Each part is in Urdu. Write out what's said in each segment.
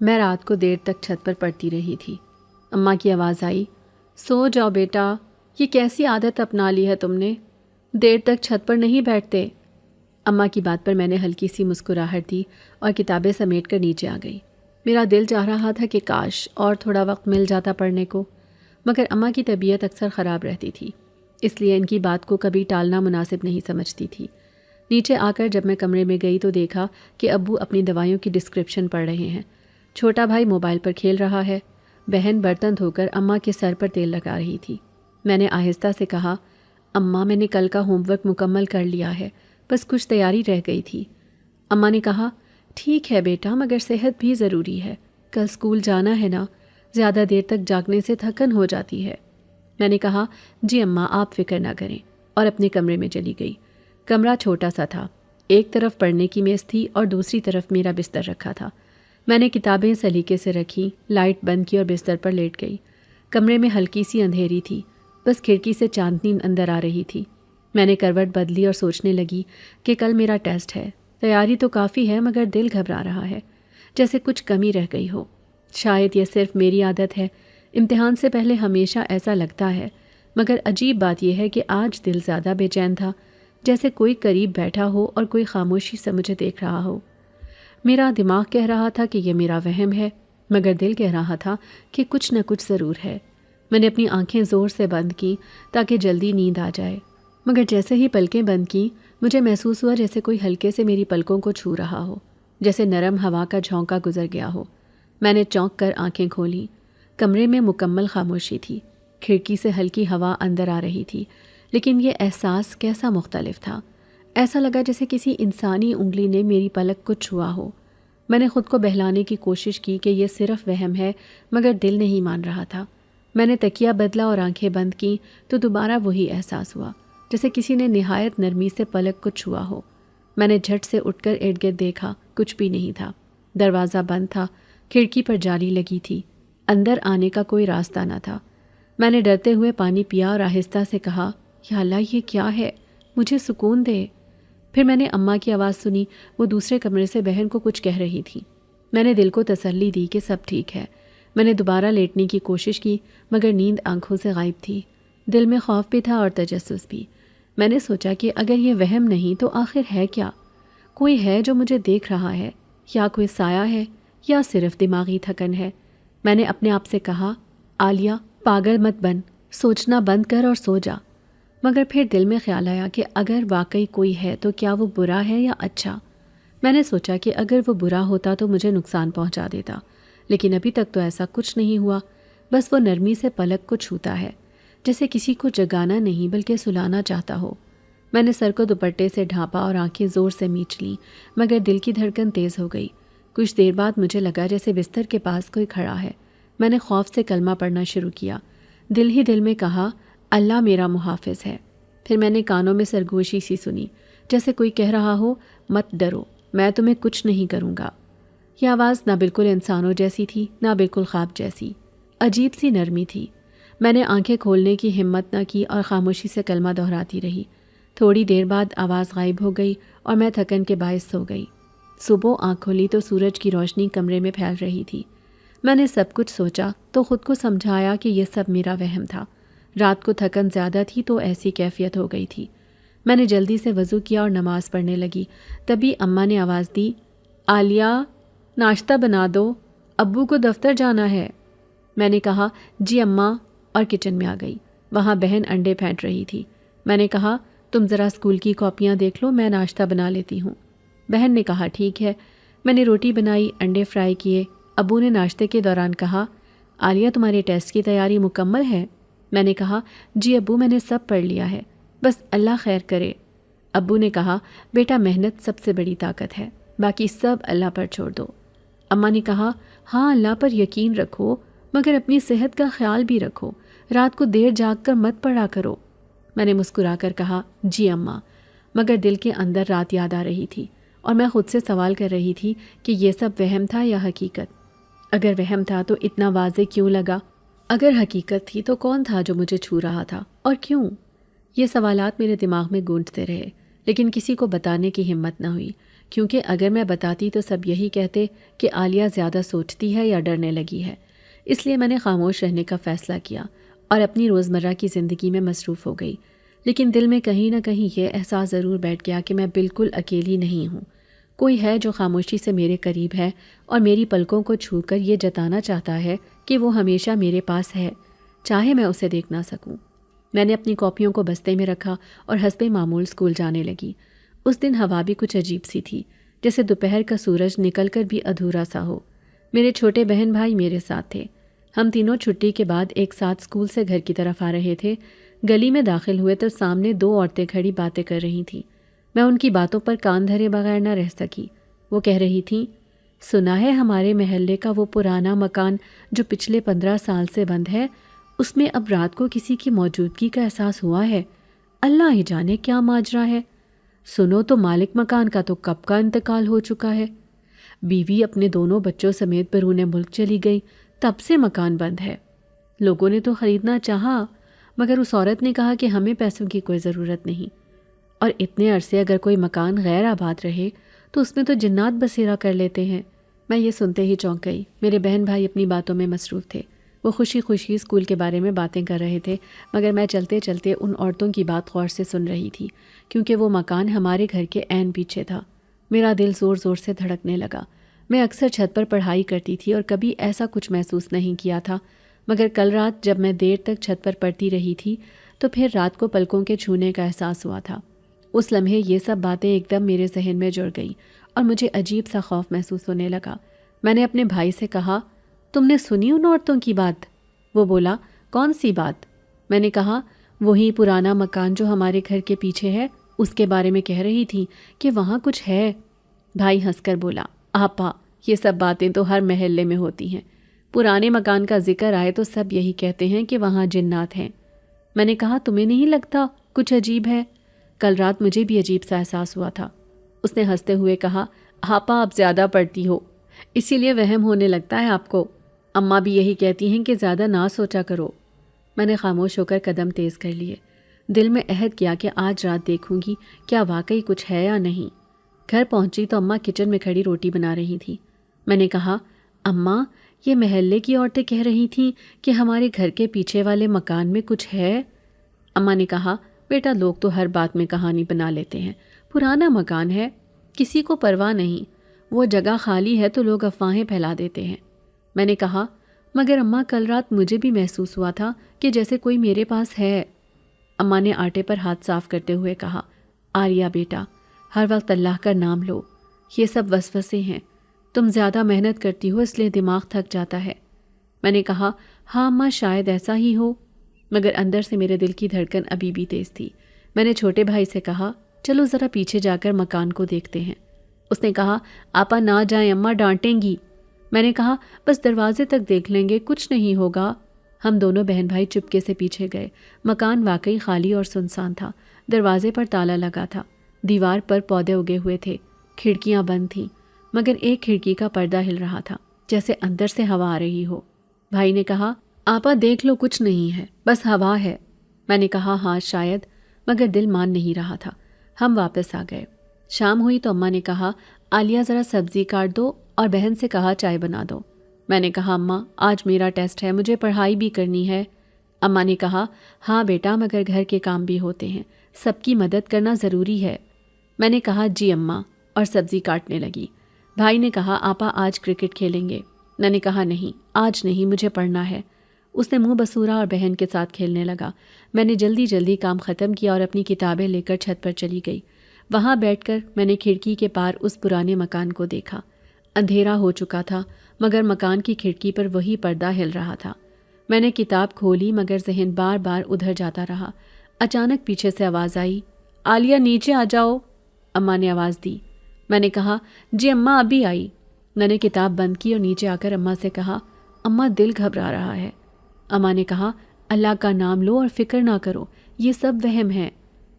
میں رات کو دیر تک چھت پر پڑتی رہی تھی۔ اماں کی آواز آئی، سو جاؤ بیٹا، یہ کیسی عادت اپنا لی ہے تم نے؟ دیر تک چھت پر نہیں بیٹھتے۔ اماں کی بات پر میں نے ہلکی سی مسکراہٹ دی اور کتابیں سمیٹ کر نیچے آ گئی۔ میرا دل چاہ رہا تھا کہ کاش اور تھوڑا وقت مل جاتا پڑھنے کو، مگر اماں کی طبیعت اکثر خراب رہتی تھی، اس لیے ان کی بات کو کبھی ٹالنا مناسب نہیں سمجھتی تھی۔ نیچے آ کر جب میں کمرے میں گئی تو دیکھا کہ ابو اپنی دوائیوں کی ڈسکرپشن پڑھ رہے ہیں، چھوٹا بھائی موبائل پر کھیل رہا ہے، بہن برتن دھو کر اماں کے سر پر تیل لگا رہی تھی۔ میں نے آہستہ سے کہا، اماں میں نے کل کا ہوم ورک مکمل کر لیا ہے، بس کچھ تیاری رہ گئی تھی۔ اماں نے کہا، ٹھیک ہے بیٹا، مگر صحت بھی ضروری ہے، کل اسکول جانا ہے نا، زیادہ دیر تک جاگنے سے تھکن ہو جاتی ہے۔ میں نے کہا، جی اماں آپ فکر نہ کریں، اور اپنے کمرے میں چلی گئی۔ کمرہ چھوٹا سا تھا، ایک طرف پڑھنے کی میز تھی اور دوسری طرف میرا بستر رکھا تھا۔ میں نے کتابیں سلیقے سے رکھی، لائٹ بند کی اور بستر پر لیٹ گئی۔ کمرے میں ہلکی سی اندھیری تھی، بس کھڑکی سے چاندنی اندر آ رہی تھی۔ میں نے کروٹ بدلی اور سوچنے لگی کہ کل میرا ٹیسٹ ہے، تیاری تو کافی ہے مگر دل گھبرا رہا ہے، جیسے کچھ کمی رہ گئی ہو۔ شاید یہ صرف میری عادت ہے، امتحان سے پہلے ہمیشہ ایسا لگتا ہے، مگر عجیب بات یہ ہے کہ آج دل زیادہ بے چین تھا، جیسے کوئی قریب بیٹھا ہو اور کوئی خاموشی سے مجھے دیکھ رہا ہو۔ میرا دماغ کہہ رہا تھا کہ یہ میرا وہم ہے، مگر دل کہہ رہا تھا کہ کچھ نہ کچھ ضرور ہے۔ میں نے اپنی آنکھیں زور سے بند کی تاکہ جلدی نیند آ جائے، مگر جیسے ہی پلکیں بند کی مجھے محسوس ہوا جیسے کوئی ہلکے سے میری پلکوں کو چھو رہا ہو، جیسے نرم ہوا کا جھونکا گزر گیا ہو۔ میں نے چونک کر آنکھیں کھولیں۔ کمرے میں مکمل خاموشی تھی، کھڑکی سے ہلکی ہوا اندر آ رہی تھی، لیکن یہ احساس کیسا مختلف تھا۔ ایسا لگا جیسے کسی انسانی انگلی نے میری پلک کو چھوا ہو۔ میں نے خود کو بہلانے کی کوشش کی کہ یہ صرف وہم ہے، مگر دل نہیں مان رہا تھا۔ میں نے تکیہ بدلا اور آنکھیں بند کیں تو دوبارہ وہی احساس ہوا، جیسے کسی نے نہایت نرمی سے پلک کو چھوا ہو۔ میں نے جھٹ سے اٹھ کر ارد گرد دیکھا، کچھ بھی نہیں تھا۔ دروازہ بند تھا، کھڑکی پر جالی لگی تھی، اندر آنے کا کوئی راستہ نہ تھا۔ میں نے ڈرتے ہوئے پانی پیا اور آہستہ سے کہا، یا اللہ یہ کیا ہے، مجھے سکون دے۔ پھر میں نے اماں کی آواز سنی، وہ دوسرے کمرے سے بہن کو کچھ کہہ رہی تھی۔ میں نے دل کو تسلی دی کہ سب ٹھیک ہے۔ میں نے دوبارہ لیٹنے کی کوشش کی، مگر نیند آنکھوں سے غائب تھی۔ دل میں خوف بھی تھا اور تجسس بھی۔ میں نے سوچا کہ اگر یہ وہم نہیں تو آخر ہے کیا؟ کوئی ہے جو مجھے دیکھ رہا ہے، یا کوئی سایہ ہے، یا صرف دماغی تھکن ہے۔ میں نے اپنے آپ سے کہا، عالیہ پاگل مت بن، سوچنا بند کر اور سو جا۔ مگر پھر دل میں خیال آیا کہ اگر واقعی کوئی ہے تو کیا وہ برا ہے یا اچھا؟ میں نے سوچا کہ اگر وہ برا ہوتا تو مجھے نقصان پہنچا دیتا، لیکن ابھی تک تو ایسا کچھ نہیں ہوا، بس وہ نرمی سے پلک کو چھوتا ہے، جیسے کسی کو جگانا نہیں بلکہ سلانا چاہتا ہو۔ میں نے سر کو دوپٹے سے ڈھانپا اور آنکھیں زور سے میچ لیں، مگر دل کی دھڑکن تیز ہو گئی۔ کچھ دیر بعد مجھے لگا جیسے بستر کے پاس کوئی کھڑا ہے۔ میں نے خوف سے کلمہ پڑھنا شروع کیا، دل ہی دل میں کہا، اللہ میرا محافظ ہے۔ پھر میں نے کانوں میں سرگوشی سی سنی، جیسے کوئی کہہ رہا ہو، مت ڈرو، میں تمہیں کچھ نہیں کروں گا۔ یہ آواز نہ بالکل انسانوں جیسی تھی، نہ بالکل خواب جیسی، عجیب سی نرمی تھی۔ میں نے آنکھیں کھولنے کی ہمت نہ کی اور خاموشی سے کلمہ دہراتی رہی۔ تھوڑی دیر بعد آواز غائب ہو گئی اور میں تھکن کے باعث سو گئی۔ صبح آنکھ کھولی تو سورج کی روشنی کمرے میں پھیل رہی تھی۔ میں نے سب کچھ سوچا تو خود کو سمجھایا کہ یہ سب میرا وہم تھا۔ رات کو تھکن زیادہ تھی تو ایسی کیفیت ہو گئی تھی۔ میں نے جلدی سے وضو کیا اور نماز پڑھنے لگی۔ تبھی اماں نے آواز دی، عالیہ ناشتہ بنا دو، ابو کو دفتر جانا ہے۔ میں نے کہا، جی اماں، اور کچن میں آ گئی۔ وہاں بہن انڈے پھینٹ رہی تھی۔ میں نے کہا، تم ذرا اسکول کی کاپیاں دیکھ لو، میں ناشتہ بنا لیتی ہوں۔ بہن نے کہا، ٹھیک ہے۔ میں نے روٹی بنائی، انڈے فرائی کیے۔ ابو نے ناشتے کے دوران کہا، عالیہ تمہارے ٹیسٹ کی تیاری مکمل ہے؟ میں نے کہا، جی ابو میں نے سب پڑھ لیا ہے، بس اللہ خیر کرے۔ ابو نے کہا، بیٹا محنت سب سے بڑی طاقت ہے، باقی سب اللہ پر چھوڑ دو۔ اماں نے کہا، ہاں اللہ پر یقین رکھو، مگر اپنی صحت کا خیال بھی رکھو، رات کو دیر جاگ کر مت پڑھا کرو۔ میں نے مسکرا کر کہا، جی اماں، مگر دل کے اندر رات یاد آ رہی تھی اور میں خود سے سوال کر رہی تھی کہ یہ سب وہم تھا یا حقیقت؟ اگر وہم تھا تو اتنا واضح کیوں لگا؟ اگر حقیقت تھی تو کون تھا جو مجھے چھو رہا تھا اور کیوں؟ یہ سوالات میرے دماغ میں گونجتے رہے، لیکن کسی کو بتانے کی ہمت نہ ہوئی، کیونکہ اگر میں بتاتی تو سب یہی کہتے کہ عالیہ زیادہ سوچتی ہے یا ڈرنے لگی ہے۔ اس لیے میں نے خاموش رہنے کا فیصلہ کیا اور اپنی روزمرہ کی زندگی میں مصروف ہو گئی، لیکن دل میں کہیں نہ کہیں یہ احساس ضرور بیٹھ گیا کہ میں بالکل اکیلی نہیں ہوں۔ کوئی ہے جو خاموشی سے میرے قریب ہے اور میری پلکوں کو چھو کر یہ جتانا چاہتا ہے کہ وہ ہمیشہ میرے پاس ہے، چاہے میں اسے دیکھ نہ سکوں۔ میں نے اپنی کاپیوں کو بستے میں رکھا اور حسب معمول اسکول جانے لگی۔ اس دن ہوا بھی کچھ عجیب سی تھی، جیسے دوپہر کا سورج نکل کر بھی ادھورا سا ہو۔ میرے چھوٹے بہن بھائی میرے ساتھ تھے۔ ہم تینوں چھٹی کے بعد ایک ساتھ اسکول سے گھر کی طرف آ رہے تھے۔ گلی میں داخل ہوئے تو سامنے 2 عورتیں کھڑی باتیں کر رہی تھیں۔ میں ان کی باتوں پر کان دھرے بغیر نہ رہ سکی۔ وہ کہہ رہی تھیں، سنا ہے ہمارے محلے کا وہ پرانا مکان جو پچھلے 15 سال سے بند ہے، اس میں اب رات کو کسی کی موجودگی کا احساس ہوا ہے۔ اللہ ہی جانے کیا ماجرا ہے۔ سنو تو مالک مکان کا تو کب کا انتقال ہو چکا ہے۔ بیوی اپنے دونوں بچوں سمیت بیرون ملک چلی گئی، تب سے مکان بند ہے۔ لوگوں نے تو خریدنا چاہا، مگر اس عورت نے کہا کہ ہمیں پیسوں کی کوئی ضرورت نہیں، اور اتنے عرصے اگر کوئی مکان غیر آباد رہے تو اس میں تو جنات بسیرا کر لیتے ہیں۔ میں یہ سنتے ہی چونک گئی۔ میرے بہن بھائی اپنی باتوں میں مصروف تھے۔ وہ خوشی خوشی اسکول کے بارے میں باتیں کر رہے تھے، مگر میں چلتے چلتے ان عورتوں کی بات غور سے سن رہی تھی، کیونکہ وہ مکان ہمارے گھر کے عین پیچھے تھا۔ میرا دل زور زور سے دھڑکنے لگا۔ میں اکثر چھت پر پڑھائی کرتی تھی اور کبھی ایسا کچھ محسوس نہیں کیا تھا، مگر کل رات جب میں دیر تک چھت پر پڑھتی رہی تھی تو پھر رات کو پلکوں کے چھونے کا احساس ہوا تھا۔ اس لمحے یہ سب باتیں ایک دم میرے ذہن میں جڑ گئیں اور مجھے عجیب سا خوف محسوس ہونے لگا۔ میں نے اپنے بھائی سے کہا، تم نے سنی ان عورتوں کی بات؟ وہ بولا، کون سی بات؟ میں نے کہا، وہی پرانا مکان جو ہمارے گھر کے پیچھے ہے، اس کے بارے میں کہہ رہی تھی کہ وہاں کچھ ہے۔ بھائی ہنس کر بولا، آپا یہ سب باتیں تو ہر محلے میں ہوتی ہیں، پرانے مکان کا ذکر آئے تو سب یہی کہتے ہیں کہ وہاں جنات ہیں۔ میں نے کہا، تمہیں نہیں لگتا کچھ عجیب ہے؟ کل رات مجھے بھی عجیب سا احساس ہوا تھا۔ اس نے ہنستے ہوئے کہا، آپا آپ زیادہ پڑھتی ہو، اسی لیے وہم ہونے لگتا ہے آپ کو۔ اماں بھی یہی کہتی ہیں کہ زیادہ نہ سوچا کرو۔ میں نے خاموش ہو کر قدم تیز کر لیے، دل میں عہد کیا کہ آج رات دیکھوں گی کیا واقعی کچھ ہے یا نہیں۔ گھر پہنچی تو اماں کچن میں کھڑی روٹی بنا رہی تھیں۔ میں نے کہا، اماں یہ محلے کی عورتیں کہہ رہی تھیں کہ ہمارے گھر کے پیچھے والے مکان میں کچھ ہے۔ اماں نے کہا، بیٹا لوگ تو ہر بات میں کہانی بنا لیتے ہیں، پرانا مکان ہے، کسی کو پرواہ نہیں، وہ جگہ خالی ہے تو لوگ افواہیں پھیلا دیتے ہیں۔ میں نے کہا، مگر اماں کل رات مجھے بھی محسوس ہوا تھا کہ جیسے کوئی میرے پاس ہے۔ اماں نے آٹے پر ہاتھ صاف کرتے ہوئے کہا، آریہ بیٹا ہر وقت اللہ کا نام لو، یہ سب وسوسے ہیں، تم زیادہ محنت کرتی ہو اس لیے دماغ تھک جاتا ہے۔ میں نے کہا، ہاں اماں شاید ایسا ہی ہو، مگر اندر سے میرے دل کی دھڑکن ابھی بھی تیز تھی۔ میں نے چھوٹے بھائی سے کہا، چلو ذرا پیچھے جا کر مکان کو دیکھتے ہیں۔ اس نے کہا، آپا نہ جائیں، اماں ڈانٹیں گی۔ میں نے کہا، بس دروازے تک دیکھ لیں گے، کچھ نہیں ہوگا۔ ہم دونوں بہن بھائی چپکے سے پیچھے گئے۔ مکان واقعی خالی اور سنسان تھا۔ دروازے پر تالا لگا تھا، دیوار پر پودے اگے ہوئے تھے، کھڑکیاں بند تھیں، مگر ایک کھڑکی کا پردہ ہل رہا تھا جیسے اندر سے ہوا آ رہی ہو۔ بھائی نے کہا، آپا دیکھ لو کچھ نہیں ہے، بس ہوا ہے۔ میں نے کہا، ہاں شاید، مگر دل مان نہیں رہا تھا۔ ہم واپس آ گئے۔ شام ہوئی تو اماں نے کہا، عالیہ ذرا سبزی کاٹ دو اور بہن سے کہا چائے بنا دو۔ میں نے کہا، اماں آج میرا ٹیسٹ ہے، مجھے پڑھائی بھی کرنی ہے۔ اماں نے کہا، ہاں بیٹا مگر گھر کے کام بھی ہوتے ہیں، سب کی مدد کرنا ضروری ہے۔ میں نے کہا، جی اماں، اور سبزی کاٹنے لگی۔ بھائی نے کہا، آپا آج کرکٹ کھیلیں گے؟ میں نے کہا، نہیں آج نہیں، مجھے پڑھنا ہے۔ اس نے منہ بسورا اور بہن کے ساتھ کھیلنے لگا۔ میں نے جلدی جلدی کام ختم کیا اور اپنی کتابیں لے کر چھت پر چلی گئی۔ وہاں بیٹھ کر میں نے کھڑکی کے پار اس پرانے مکان کو دیکھا۔ اندھیرا ہو چکا تھا، مگر مکان کی کھڑکی پر وہی پردہ ہل رہا تھا۔ میں نے کتاب کھولی مگر ذہن بار بار ادھر جاتا رہا۔ اچانک پیچھے سے آواز آئی، عالیہ نیچے آ جاؤ۔ اماں نے آواز دی۔ میں نے کہا، جی اماں ابھی آئی۔ میں نے کتاب بند کی اور نیچے آ کر اماں سے کہا، اماں دل گھبرا رہا ہے۔ اماں نے کہا، اللہ کا نام لو اور فکر نہ کرو، یہ سب وہم ہے۔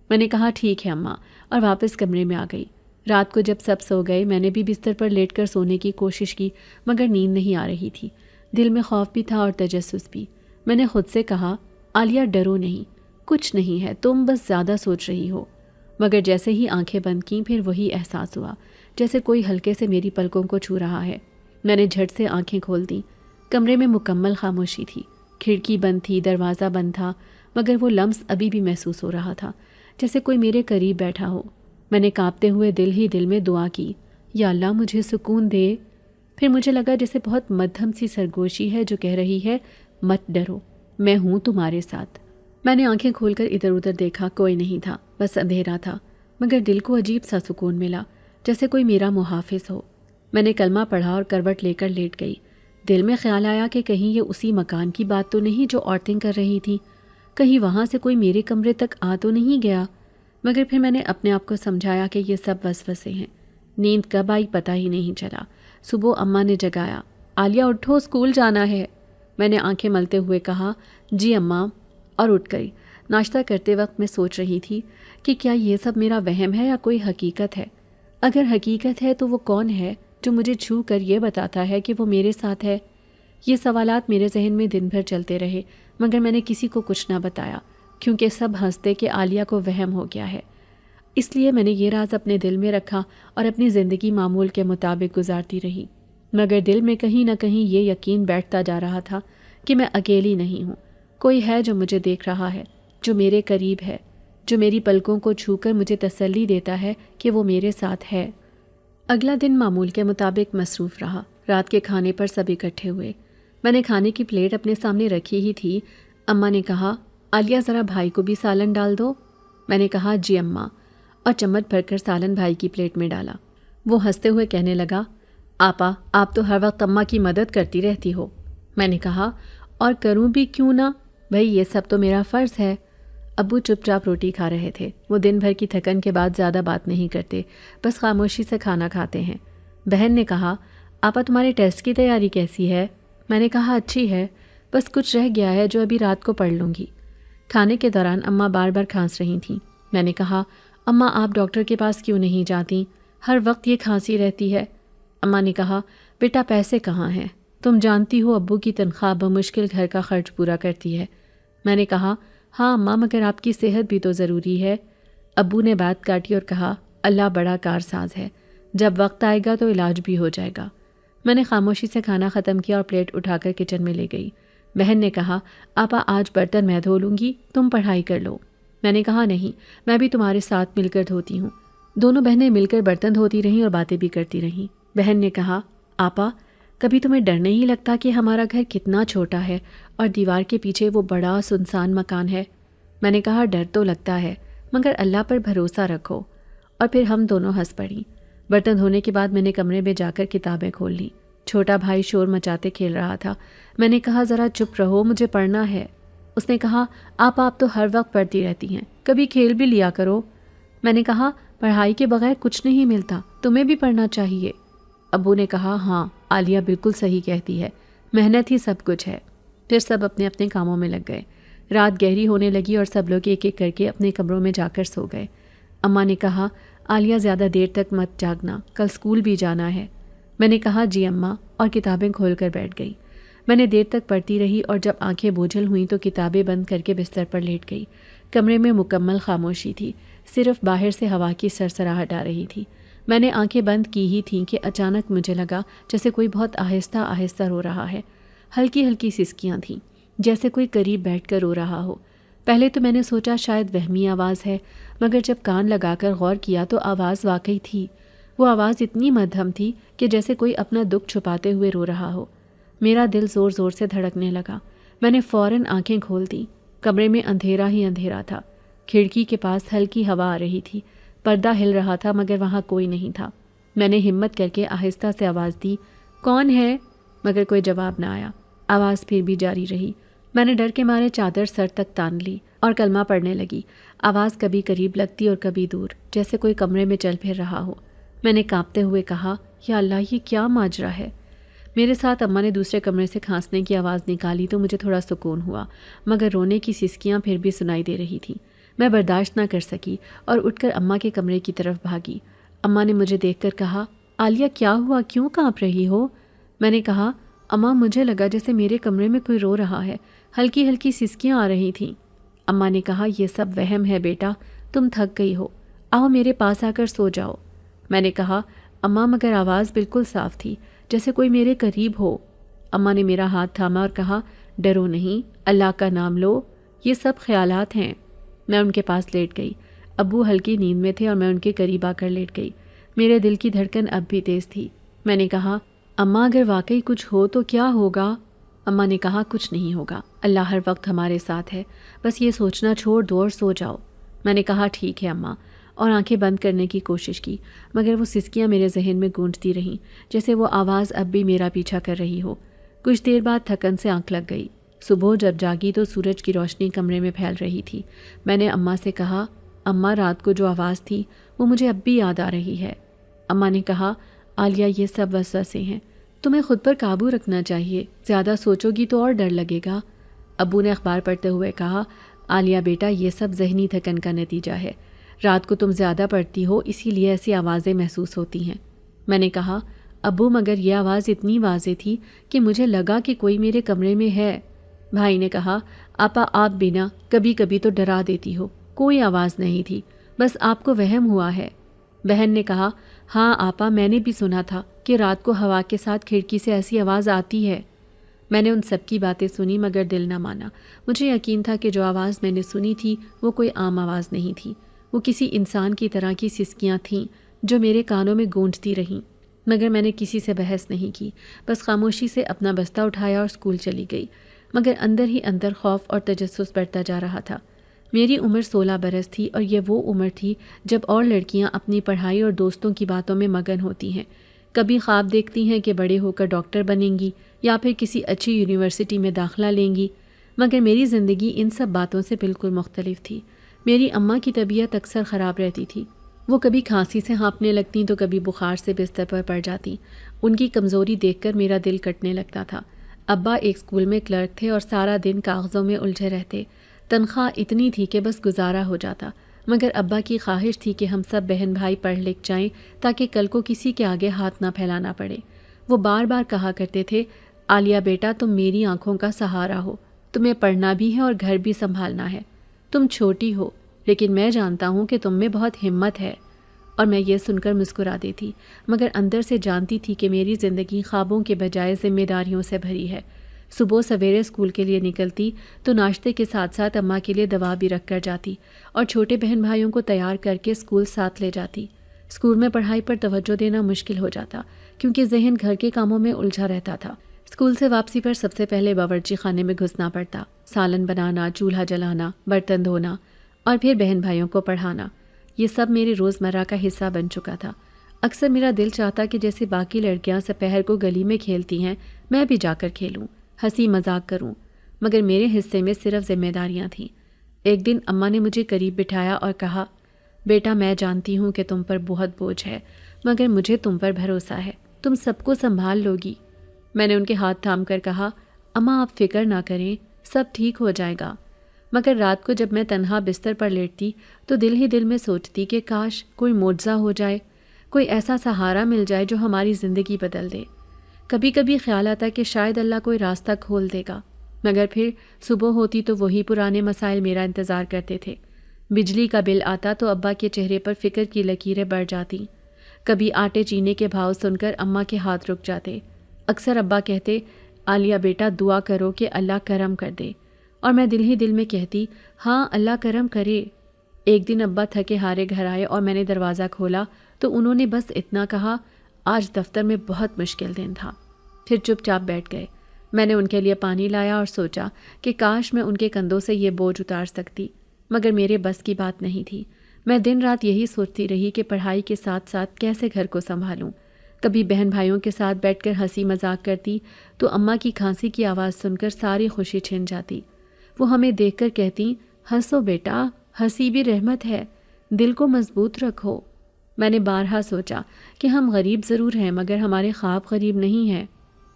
میں نے کہا، ٹھیک ہے اماں، اور واپس کمرے میں آ گئی۔ رات کو جب سب سو گئے میں نے بھی بستر پر لیٹ کر سونے کی کوشش کی، مگر نیند نہیں آ رہی تھی۔ دل میں خوف بھی تھا اور تجسس بھی۔ میں نے خود سے کہا، عالیہ ڈرو نہیں، کچھ نہیں ہے، تم بس زیادہ سوچ رہی ہو۔ مگر جیسے ہی آنکھیں بند کیں پھر وہی احساس ہوا جیسے کوئی ہلکے سے میری پلکوں کو چھو رہا ہے۔ میں نے جھٹ سے آنکھیں کھول دیں۔ کمرے میں مکمل خاموشی تھی، کھڑکی بند تھی، دروازہ بند تھا، مگر وہ لمس ابھی بھی محسوس ہو رہا تھا جیسے کوئی میرے قریب بیٹھا ہو۔ میں نے کانپتے ہوئے دل ہی دل میں دعا کی، یا اللہ مجھے سکون دے۔ پھر مجھے لگا جیسے بہت مدھم سی سرگوشی ہے جو کہہ رہی ہے، مت ڈرو، میں ہوں تمہارے ساتھ۔ میں نے آنکھیں کھول کر ادھر ادھر دیکھا، کوئی نہیں تھا، بس اندھیرا تھا، مگر دل کو عجیب سا سکون ملا، جیسے کوئی میرا محافظ ہو۔ میں نے کلمہ پڑھا اور کروٹ لے کر لیٹ گئی۔ دل میں خیال آیا کہ کہیں یہ اسی مکان کی بات تو نہیں جو عورتیں کر رہی تھیں، کہیں وہاں سے کوئی میرے کمرے تک آ تو نہیں گیا۔ مگر پھر میں نے اپنے آپ کو سمجھایا کہ یہ سب وسوسے ہیں۔ نیند کب آئی پتہ ہی نہیں چلا۔ صبح اماں نے جگایا، عالیہ اٹھو، اسکول جانا ہے۔ میں نے آنکھیں ملتے ہوئے کہا، جی اماں، اور اٹھ گئی۔ ناشتہ کرتے وقت میں سوچ رہی تھی کہ کیا یہ سب میرا وہم ہے یا کوئی حقیقت ہے؟ اگر حقیقت ہے تو وہ کون ہے جو مجھے چھو کر یہ بتاتا ہے کہ وہ میرے ساتھ ہے؟ یہ سوالات میرے ذہن میں دن بھر چلتے رہے، مگر میں نے کسی کو کچھ نہ بتایا، کیونکہ سب ہنستے کہ عالیہ کو وہم ہو گیا ہے۔ اس لیے میں نے یہ راز اپنے دل میں رکھا اور اپنی زندگی معمول کے مطابق گزارتی رہی، مگر دل میں کہیں نہ کہیں یہ یقین بیٹھتا جا رہا تھا کہ میں اکیلی نہیں ہوں، کوئی ہے جو مجھے دیکھ رہا ہے، جو میرے قریب ہے، جو میری پلکوں کو چھو کر مجھے تسلی دیتا ہے کہ وہ میرے ساتھ ہے۔ اگلا دن معمول کے مطابق مصروف رہا۔ رات کے کھانے پر سب اکٹھے ہوئے۔ میں نے کھانے کی پلیٹ اپنے سامنے رکھی ہی تھی، اماں نے کہا، عالیہ ذرا بھائی کو بھی سالن ڈال دو۔ میں نے کہا، جی اماں، اور چمچ بھر کر سالن بھائی کی پلیٹ میں ڈالا۔ وہ ہنستے ہوئے کہنے لگا، آپا آپ تو ہر وقت اماں کی مدد کرتی رہتی ہو۔ میں نے کہا، اور کروں بھی کیوں نہ، بھائی یہ سب تو میرا فرض ہے۔ ابو چپ چاپ روٹی کھا رہے تھے۔ وہ دن بھر کی تھکن کے بعد زیادہ بات نہیں کرتے، بس خاموشی سے کھانا کھاتے ہیں۔ بہن نے کہا، آپا تمہارے ٹیسٹ کی تیاری کیسی ہے؟ میں نے کہا، اچھی ہے، بس کچھ رہ گیا ہے جو ابھی رات کو پڑھ لوں گی۔ کھانے کے دوران اماں بار بار کھانس رہی تھیں۔ میں نے کہا، اماں آپ ڈاکٹر کے پاس کیوں نہیں جاتی؟ ہر وقت یہ کھانسی رہتی ہے۔ اماں نے کہا، بیٹا پیسے کہاں ہیں؟ تم جانتی ہو ابو کی تنخواہ بمشکل گھر کا خرچ پورا کرتی ہے۔ میں نے کہا، ہاں اماں، مگر آپ کی صحت بھی تو ضروری ہے۔ ابو نے بات کاٹی اور کہا، اللہ بڑا کارساز ہے، جب وقت آئے گا تو علاج بھی ہو جائے گا۔ میں نے خاموشی سے کھانا ختم کیا اور پلیٹ اٹھا کر کچن میں لے گئی۔ بہن نے کہا، آپا آج برتن میں دھو لوں گی، تم پڑھائی کر لو۔ میں نے کہا، نہیں، میں بھی تمہارے ساتھ مل کر دھوتی ہوں۔ دونوں بہنیں مل کر برتن دھوتی رہیں اور باتیں بھی کرتی رہیں۔ بہن نے کہا، آپا کبھی تمہیں ڈر نہیں لگتا کہ ہمارا گھر کتنا چھوٹا ہے اور دیوار کے پیچھے وہ بڑا سنسان مکان ہے؟ میں نے کہا، ڈر تو لگتا ہے، مگر اللہ پر بھروسہ رکھو۔ اور پھر ہم دونوں ہنس پڑیں۔ برتن دھونے کے بعد میں نے کمرے میں جا کر کتابیں کھول لیں۔ چھوٹا بھائی شور مچاتے کھیل رہا تھا۔ میں نے کہا، ذرا چپ رہو، مجھے پڑھنا ہے۔ اس نے کہا، آپ تو ہر وقت پڑھتی رہتی ہیں، کبھی کھیل بھی لیا کرو۔ میں نے کہا، پڑھائی کے بغیر کچھ نہیں ملتا، تمہیں بھی پڑھنا چاہیے۔ ابو نے کہا، ہاں عالیہ بالکل صحیح کہتی ہے، محنت ہی سب کچھ ہے۔ پھر سب اپنے اپنے کاموں میں لگ گئے۔ رات گہری ہونے لگی اور سب لوگ ایک ایک کر کے اپنے کمروں میں جا کر سو گئے۔ اماں نے کہا، عالیہ زیادہ دیر تک مت جاگنا، کل اسکول بھی جانا ہے۔ میں نے کہا، جی اماں، اور کتابیں کھول کر بیٹھ گئی۔ میں نے دیر تک پڑھتی رہی اور جب آنکھیں بوجھل ہوئیں تو کتابیں بند کر کے بستر پر لیٹ گئی۔ کمرے میں مکمل خاموشی تھی، صرف باہر سے ہوا کی سرسراہٹ آ رہی تھی۔ میں نے آنکھیں بند کی ہی تھیں کہ اچانک مجھے لگا جیسے کوئی بہت آہستہ آہستہ رو رہا ہے۔ ہلکی ہلکی سسکیاں تھیں، جیسے کوئی قریب بیٹھ کر رو رہا ہو۔ پہلے تو میں نے سوچا شاید وہمی آواز ہے، مگر جب کان لگا کر غور کیا تو آواز واقعی تھی۔ وہ آواز اتنی مدھم تھی کہ جیسے کوئی اپنا دکھ چھپاتے ہوئے رو رہا ہو۔ میرا دل زور زور سے دھڑکنے لگا۔ میں نے فوراً آنکھیں کھول دیں۔ کمرے میں اندھیرا ہی اندھیرا تھا۔ کھڑکی کے پاس ہلکی ہوا آ رہی تھی، پردہ ہل رہا تھا، مگر وہاں کوئی نہیں تھا۔ میں نے ہمت کر کے آہستہ سے آواز دی، کون ہے؟ مگر کوئی جواب نہ آیا۔ آواز پھر بھی جاری رہی۔ میں نے ڈر کے مارے چادر سر تک تان لی اور کلمہ پڑھنے لگی۔ آواز کبھی قریب لگتی اور کبھی دور، جیسے کوئی کمرے میں چل پھر رہا ہو۔ میں نے کانپتے ہوئے کہا، یا اللہ یہ کیا ماجرا ہے؟ میرے ساتھ اماں نے دوسرے کمرے سے کھانسنے کی آواز نکالی تو مجھے تھوڑا سکون ہوا، مگر رونے کی سسکیاں پھر بھی سنائی دے رہی تھیں۔ میں برداشت نہ کر سکی اور اٹھ کر اماں کے کمرے کی طرف بھاگی۔ اماں نے مجھے دیکھ کر کہا، عالیہ کیا ہوا، کیوں کانپ رہی ہو؟ میں نے کہا، اماں مجھے لگا جیسے میرے کمرے میں کوئی رو رہا ہے، ہلکی ہلکی سسکیاں آ رہی تھیں۔ اماں نے کہا، یہ سب وہم ہے بیٹا، تم تھک گئی ہو، آؤ میرے پاس آ کر سو جاؤ۔ میں نے کہا، اماں مگر آواز بالکل صاف تھی، جیسے کوئی میرے قریب ہو۔ اماں نے میرا ہاتھ تھاما اور کہا، ڈرو نہیں، اللہ کا نام لو، یہ سب خیالات ہیں۔ میں ان کے پاس لیٹ گئی۔ ابو ہلکی نیند میں تھے اور میں ان کے قریب آ کر لیٹ گئی۔ میرے دل کی دھڑکن اب بھی تیز تھی۔ میں نے کہا، اماں اگر واقعی کچھ ہو تو کیا ہوگا؟ اماں نے کہا، کچھ نہیں ہوگا، اللہ ہر وقت ہمارے ساتھ ہے، بس یہ سوچنا چھوڑ دو اور سو جاؤ۔ میں نے کہا، ٹھیک ہے اماں، اور آنکھیں بند کرنے کی کوشش کی، مگر وہ سسکیاں میرے ذہن میں گونجتی رہیں، جیسے وہ آواز اب بھی میرا پیچھا کر رہی ہو۔ کچھ دیر بعد تھکن سے آنکھ لگ گئی۔ صبح جب جاگی تو سورج کی روشنی کمرے میں پھیل رہی تھی۔ میں نے اماں سے کہا، اماں رات کو جو آواز تھی وہ مجھے اب بھی یاد آ رہی ہے۔ اماں نے کہا، عالیہ یہ سب وسوسے ہیں، تمہیں خود پر قابو رکھنا چاہیے، زیادہ سوچو گی تو اور ڈر لگے گا۔ ابو نے اخبار پڑھتے ہوئے کہا، عالیہ بیٹا یہ سب ذہنی تھکن کا نتیجہ ہے، رات کو تم زیادہ پڑھتی ہو اسی لیے ایسی آوازیں محسوس ہوتی ہیں۔ میں نے کہا، ابو مگر یہ آواز اتنی واضح تھی کہ مجھے لگا کہ کوئی میرے کمرے میں ہے۔ بھائی نے کہا، آپا آپ بنا کبھی کبھی تو ڈرا دیتی ہو، کوئی آواز نہیں تھی، بس آپ کو وہم ہوا ہے۔ بہن نے کہا، ہاں آپا میں نے بھی سنا تھا کہ رات کو ہوا کے ساتھ کھڑکی سے ایسی آواز آتی ہے۔ میں نے ان سب کی باتیں سنی مگر دل نہ مانا۔ مجھے یقین تھا کہ جو آواز میں نے سنی تھی وہ کوئی عام آواز نہیں تھی، وہ کسی انسان کی طرح کی سسکیاں تھیں جو میرے کانوں میں گونجتی رہیں۔ مگر میں نے کسی سے بحث نہیں کی، بس خاموشی سے اپنا بستہ اٹھایا اور اسکول چلی گئی، مگر اندر ہی اندر خوف اور تجسس بڑھتا جا رہا تھا۔ میری عمر 16 برس تھی اور یہ وہ عمر تھی جب اور لڑکیاں اپنی پڑھائی اور دوستوں کی باتوں میں مگن ہوتی ہیں، کبھی خواب دیکھتی ہیں کہ بڑے ہو کر ڈاکٹر بنیں گی یا پھر کسی اچھی یونیورسٹی میں داخلہ لیں گی، مگر میری زندگی ان سب باتوں سے بالکل مختلف تھی۔ میری اماں کی طبیعت اکثر خراب رہتی تھی، وہ کبھی کھانسی سے ہانپنے لگتیں تو کبھی بخار سے بستر پر پڑ جاتی۔ ان کی کمزوری دیکھ کر میرا دل کٹنے لگتا تھا۔ ابا ایک اسکول میں کلرک تھے اور سارا دن کاغذوں میں الجھے رہتے، تنخواہ اتنی تھی کہ بس گزارا ہو جاتا، مگر ابا کی خواہش تھی کہ ہم سب بہن بھائی پڑھ لکھ جائیں تاکہ کل کو کسی کے آگے ہاتھ نہ پھیلانا پڑے۔ وہ بار بار کہا کرتے تھے، عالیہ بیٹا تم میری آنکھوں کا سہارا ہو، تمہیں پڑھنا بھی ہے اور گھر بھی سنبھالنا ہے، تم چھوٹی ہو لیکن میں جانتا ہوں کہ تم میں بہت ہمت ہے۔ اور میں یہ سن کر مسکرا دیتی، مگر اندر سے جانتی تھی کہ میری زندگی خوابوں کے بجائے ذمہ داریوں سے بھری ہے۔ صبح سویرے اسکول کے لیے نکلتی تو ناشتے کے ساتھ ساتھ اماں کے لیے دوا بھی رکھ کر جاتی اور چھوٹے بہن بھائیوں کو تیار کر کے اسکول ساتھ لے جاتی۔ اسکول میں پڑھائی پر توجہ دینا مشکل ہو جاتا کیونکہ ذہن گھر کے کاموں میں الجھا رہتا تھا۔ اسکول سے واپسی پر سب سے پہلے باورچی خانے میں گھسنا پڑتا، سالن بنانا، چولہا جلانا، برتن دھونا اور پھر بہن بھائیوں کو پڑھانا، یہ سب میرے روزمرہ کا حصہ بن چکا تھا۔ اکثر میرا دل چاہتا کہ جیسے باقی لڑکیاں سپہر کو گلی میں کھیلتی ہیں میں بھی جا کر کھیلوں، ہنسی مذاق کروں، مگر میرے حصے میں صرف ذمہ داریاں تھیں۔ ایک دن اماں نے مجھے قریب بٹھایا اور کہا، بیٹا میں جانتی ہوں کہ تم پر بہت بوجھ ہے، مگر مجھے تم پر بھروسہ ہے، تم سب کو سنبھال لو گی۔ میں نے ان کے ہاتھ تھام کر کہا، اماں آپ فکر نہ کریں، سب ٹھیک ہو جائے گا۔ مگر رات کو جب میں تنہا بستر پر لیٹتی تو دل ہی دل میں سوچتی کہ کاش کوئی معجزہ ہو جائے، کوئی ایسا سہارا مل جائے جو ہماری زندگی بدل دے۔ کبھی کبھی خیال آتا کہ شاید اللہ کوئی راستہ کھول دے گا، مگر پھر صبح ہوتی تو وہی پرانے مسائل میرا انتظار کرتے تھے۔ بجلی کا بل آتا تو ابا کے چہرے پر فکر کی لکیریں بڑھ جاتی، کبھی آٹے چینے کے بھاؤ سن کر اماں کے ہاتھ رک جاتے۔ اکثر ابا کہتے، عالیہ بیٹا دعا کرو کہ اللہ کرم کر دے، اور میں دل ہی دل میں کہتی، ہاں اللہ کرم کرے۔ ایک دن ابا تھکے ہارے گھر آئے اور میں نے دروازہ کھولا تو انہوں نے بس اتنا کہا، آج دفتر میں بہت مشکل دن تھا، پھر چپ چاپ بیٹھ گئے۔ میں نے ان کے لیے پانی لایا اور سوچا کہ کاش میں ان کے کندھوں سے یہ بوجھ اتار سکتی، مگر میرے بس کی بات نہیں تھی۔ میں دن رات یہی سوچتی رہی کہ پڑھائی کے ساتھ ساتھ کیسے گھر کو سنبھالوں۔ کبھی بہن بھائیوں کے ساتھ بیٹھ کر ہنسی مذاق کرتی تو اماں کی کھانسی کی آواز سن کر ساری خوشی چھن جاتی۔ وہ ہمیں دیکھ کر کہتی، ہنسو بیٹا، ہنسی بھی رحمت ہے، دل کو مضبوط رکھو۔ میں نے بارہا سوچا کہ ہم غریب ضرور ہیں مگر ہمارے خواب غریب نہیں ہیں۔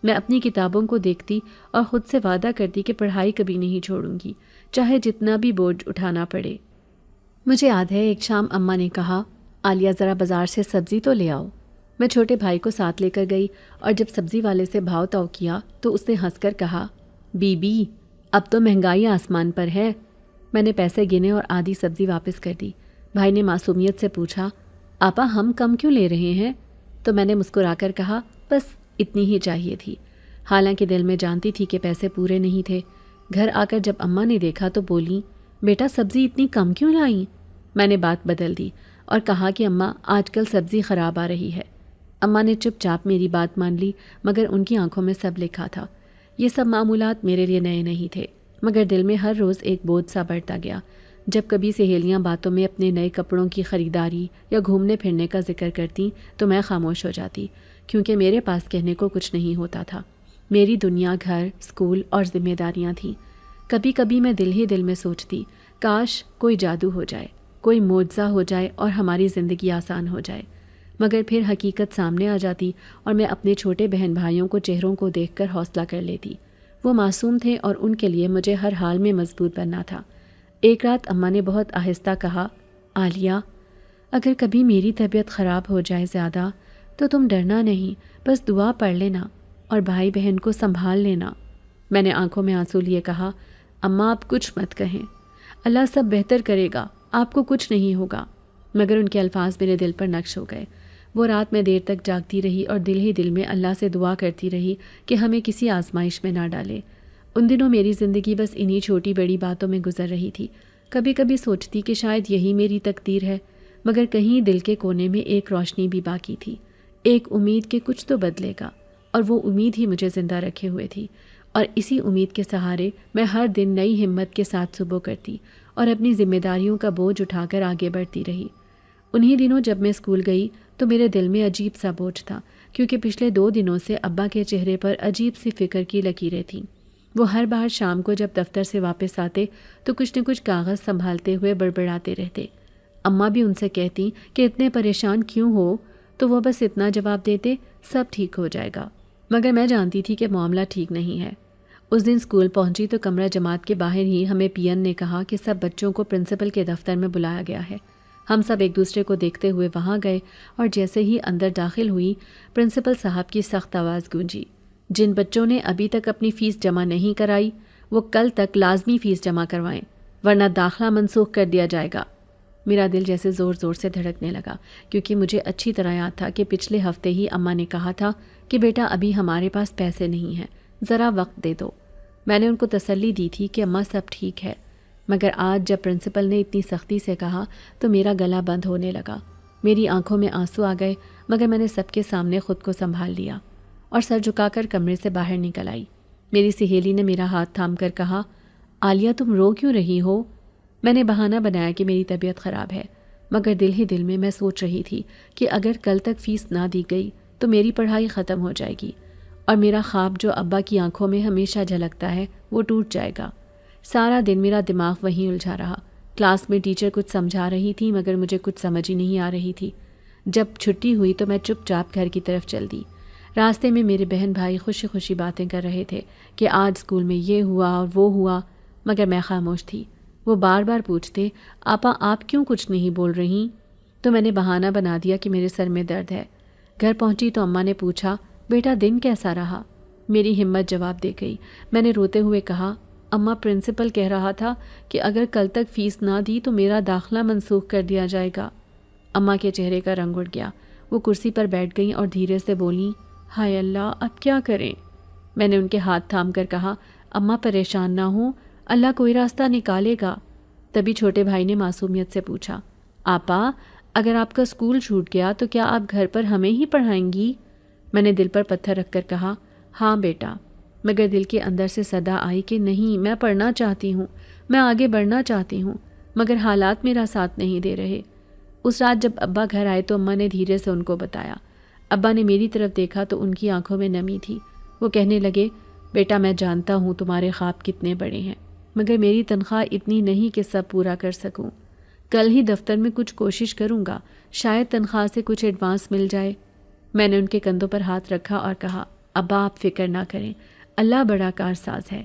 میں اپنی کتابوں کو دیکھتی اور خود سے وعدہ کرتی کہ پڑھائی کبھی نہیں چھوڑوں گی، چاہے جتنا بھی بوجھ اٹھانا پڑے۔ مجھے یاد ہے ایک شام اماں نے کہا، عالیہ ذرا بازار سے سبزی تو لے آؤ۔ میں چھوٹے بھائی کو ساتھ لے کر گئی اور جب سبزی والے سے بھاؤ طے کیا تو اس نے ہنس کر کہا، بی بی اب تو مہنگائی آسمان پر ہے۔ میں نے پیسے گنے اور آدھی سبزی واپس کر دی۔ بھائی نے معصومیت سے پوچھا، آپا ہم کم کیوں لے رہے ہیں؟ تو میں نے مسکرا کر کہا بس اتنی ہی چاہیے تھی، حالانکہ دل میں جانتی تھی کہ پیسے پورے نہیں تھے۔ گھر آ کر جب اماں نے دیکھا تو بولیں بیٹا سبزی اتنی کم کیوں لائیں؟ میں نے بات بدل دی اور کہا کہ اماں آج کل سبزی خراب آ رہی ہے۔ اماں نے چپ چاپ میری بات مان لی، مگر ان کی آنکھوں میں سب لکھا تھا۔ یہ سب معمولات میرے لیے نئے نہیں تھے، مگر دل میں ہر روز ایک بوجھ سا بڑھتا گیا۔ جب کبھی سہیلیاں باتوں میں اپنے نئے کپڑوں کی خریداری یا گھومنے پھرنے کا ذکر کرتی تو میں خاموش ہو جاتی، کیونکہ میرے پاس کہنے کو کچھ نہیں ہوتا تھا۔ میری دنیا گھر، اسکول اور ذمہ داریاں تھیں۔ کبھی کبھی میں دل ہی دل میں سوچتی کاش کوئی جادو ہو جائے، کوئی معجزہ ہو جائے اور ہماری زندگی آسان ہو جائے، مگر پھر حقیقت سامنے آ جاتی اور میں اپنے چھوٹے بہن بھائیوں کو چہروں کو دیکھ کر حوصلہ کر لیتی۔ وہ معصوم تھے اور ان کے لیے مجھے ہر حال میں مضبوط بننا تھا۔ ایک رات اماں نے بہت آہستہ کہا عالیہ اگر کبھی میری طبیعت خراب ہو جائے زیادہ تو تم ڈرنا نہیں، بس دعا پڑھ لینا اور بھائی بہن کو سنبھال لینا۔ میں نے آنکھوں میں آنسو لیے کہا اماں آپ کچھ مت کہیں، اللہ سب بہتر کرے گا، آپ کو کچھ نہیں ہوگا۔ مگر ان کے الفاظ میرے دل پر نقش ہو گئے۔ وہ رات میں دیر تک جاگتی رہی اور دل ہی دل میں اللہ سے دعا کرتی رہی کہ ہمیں کسی آزمائش میں نہ ڈالے۔ ان دنوں میری زندگی بس انہی چھوٹی بڑی باتوں میں گزر رہی تھی۔ کبھی کبھی سوچتی کہ شاید یہی میری تقدیر ہے، مگر کہیں دل کے کونے میں ایک روشنی بھی باقی تھی، ایک امید کہ کچھ تو بدلے گا، اور وہ امید ہی مجھے زندہ رکھے ہوئے تھی۔ اور اسی امید کے سہارے میں ہر دن نئی ہمت کے ساتھ صبح کرتی اور اپنی ذمہ داریوں کا بوجھ اٹھا کر آگے بڑھتی رہی۔ انہی دنوں جب میں اسکول گئی تو میرے دل میں عجیب سا بوجھ تھا، کیونکہ پچھلے 2 دنوں سے ابا کے چہرے پر عجیب سی فکر کی لکیریں تھیں۔ وہ ہر بار شام کو جب دفتر سے واپس آتے تو کچھ نہ کچھ کاغذ سنبھالتے ہوئے بڑبڑاتے رہتے۔ اماں بھی ان سے کہتی کہ اتنے پریشان کیوں ہو، تو وہ بس اتنا جواب دیتے سب ٹھیک ہو جائے گا، مگر میں جانتی تھی کہ معاملہ ٹھیک نہیں ہے۔ اس دن اسکول پہنچی تو کمرہ جماعت کے باہر ہی ہمیں پی این نے کہا کہ سب بچوں کو پرنسپل کے دفتر میں بلایا گیا ہے۔ ہم سب ایک دوسرے کو دیکھتے ہوئے وہاں گئے اور جیسے ہی اندر داخل ہوئی پرنسپل صاحب کی سخت آواز گونجی، جن بچوں نے ابھی تک اپنی فیس جمع نہیں کرائی وہ کل تک لازمی فیس جمع کروائیں، ورنہ داخلہ منسوخ کر دیا جائے گا۔ میرا دل جیسے زور زور سے دھڑکنے لگا، کیونکہ مجھے اچھی طرح یاد تھا کہ پچھلے ہفتے ہی اماں نے کہا تھا کہ بیٹا ابھی ہمارے پاس پیسے نہیں ہیں، ذرا وقت دے دو۔ میں نے ان کو تسلی دی تھی کہ اماں سب ٹھیک ہے، مگر آج جب پرنسپل نے اتنی سختی سے کہا تو میرا گلا بند ہونے لگا۔ میری آنکھوں میں آنسو آ گئے، مگر میں نے سب کے سامنے خود کو سنبھال لیا اور سر جھکا کر کمرے سے باہر نکل آئی۔ میری سہیلی نے میرا ہاتھ تھام کر کہا عالیہ تم رو کیوں رہی ہو؟ میں نے بہانہ بنایا کہ میری طبیعت خراب ہے، مگر دل ہی دل میں سوچ رہی تھی کہ اگر کل تک فیس نہ دی گئی تو میری پڑھائی ختم ہو جائے گی اور میرا خواب جو ابا کی آنکھوں میں ہمیشہ جھلکتا ہے وہ ٹوٹ جائے گا۔ سارا دن میرا دماغ وہیں الجھا رہا۔ کلاس میں ٹیچر کچھ سمجھا رہی تھی مگر مجھے کچھ سمجھ ہی نہیں آ رہی تھی۔ جب چھٹی ہوئی تو میں چپ چاپ گھر کی طرف چل دی۔ راستے میں میرے بہن بھائی خوشی خوشی باتیں کر رہے تھے کہ آج اسکول میں یہ ہوا اور وہ ہوا، مگر میں خاموش تھی۔ وہ بار بار پوچھتے آپا آپ کیوں کچھ نہیں بول رہی؟ تو میں نے بہانہ بنا دیا کہ میرے سر میں درد ہے۔ گھر پہنچی تو اماں نے پوچھا بیٹا دن کیسا رہا؟ میری ہمت جواب دے گئی۔ میں نے روتے ہوئے کہا اماں پرنسپل کہہ رہا تھا کہ اگر کل تک فیس نہ دی تو میرا داخلہ منسوخ کر دیا جائے گا۔ اماں کے چہرے کا رنگ اڑ گیا۔ وہ کرسی پر بیٹھ گئیں اور دھیرے سے بولیں ہائے اللہ اب کیا کریں؟ میں نے ان کے ہاتھ تھام کر کہا اماں پریشان نہ ہوں، اللہ کوئی راستہ نکالے گا۔ تبھی چھوٹے بھائی نے معصومیت سے پوچھا آپا اگر آپ کا اسکول چھوٹ گیا تو کیا آپ گھر پر ہمیں ہی پڑھائیں گی؟ میں نے دل پر پتھر رکھ کر کہا ہاں بیٹا، مگر دل کے اندر سے صدا آئی کہ نہیں، میں پڑھنا چاہتی ہوں، میں آگے بڑھنا چاہتی ہوں، مگر حالات میرا ساتھ نہیں دے رہے۔ اس رات جب ابا گھر آئے تو اماں نے دھیرے سے ان کو بتایا۔ ابا نے میری طرف دیکھا تو ان کی آنکھوں میں نمی تھی۔ وہ کہنے لگے بیٹا میں جانتا ہوں تمہارے خواب کتنے بڑے ہیں، مگر میری تنخواہ اتنی نہیں کہ سب پورا کر سکوں۔ کل ہی دفتر میں کچھ کوشش کروں گا، شاید تنخواہ سے کچھ ایڈوانس مل جائے۔ میں نے ان کے کندھوں پر ہاتھ رکھا اور کہا ابا آپ فکر نہ کریں، اللہ بڑا کارساز ہے۔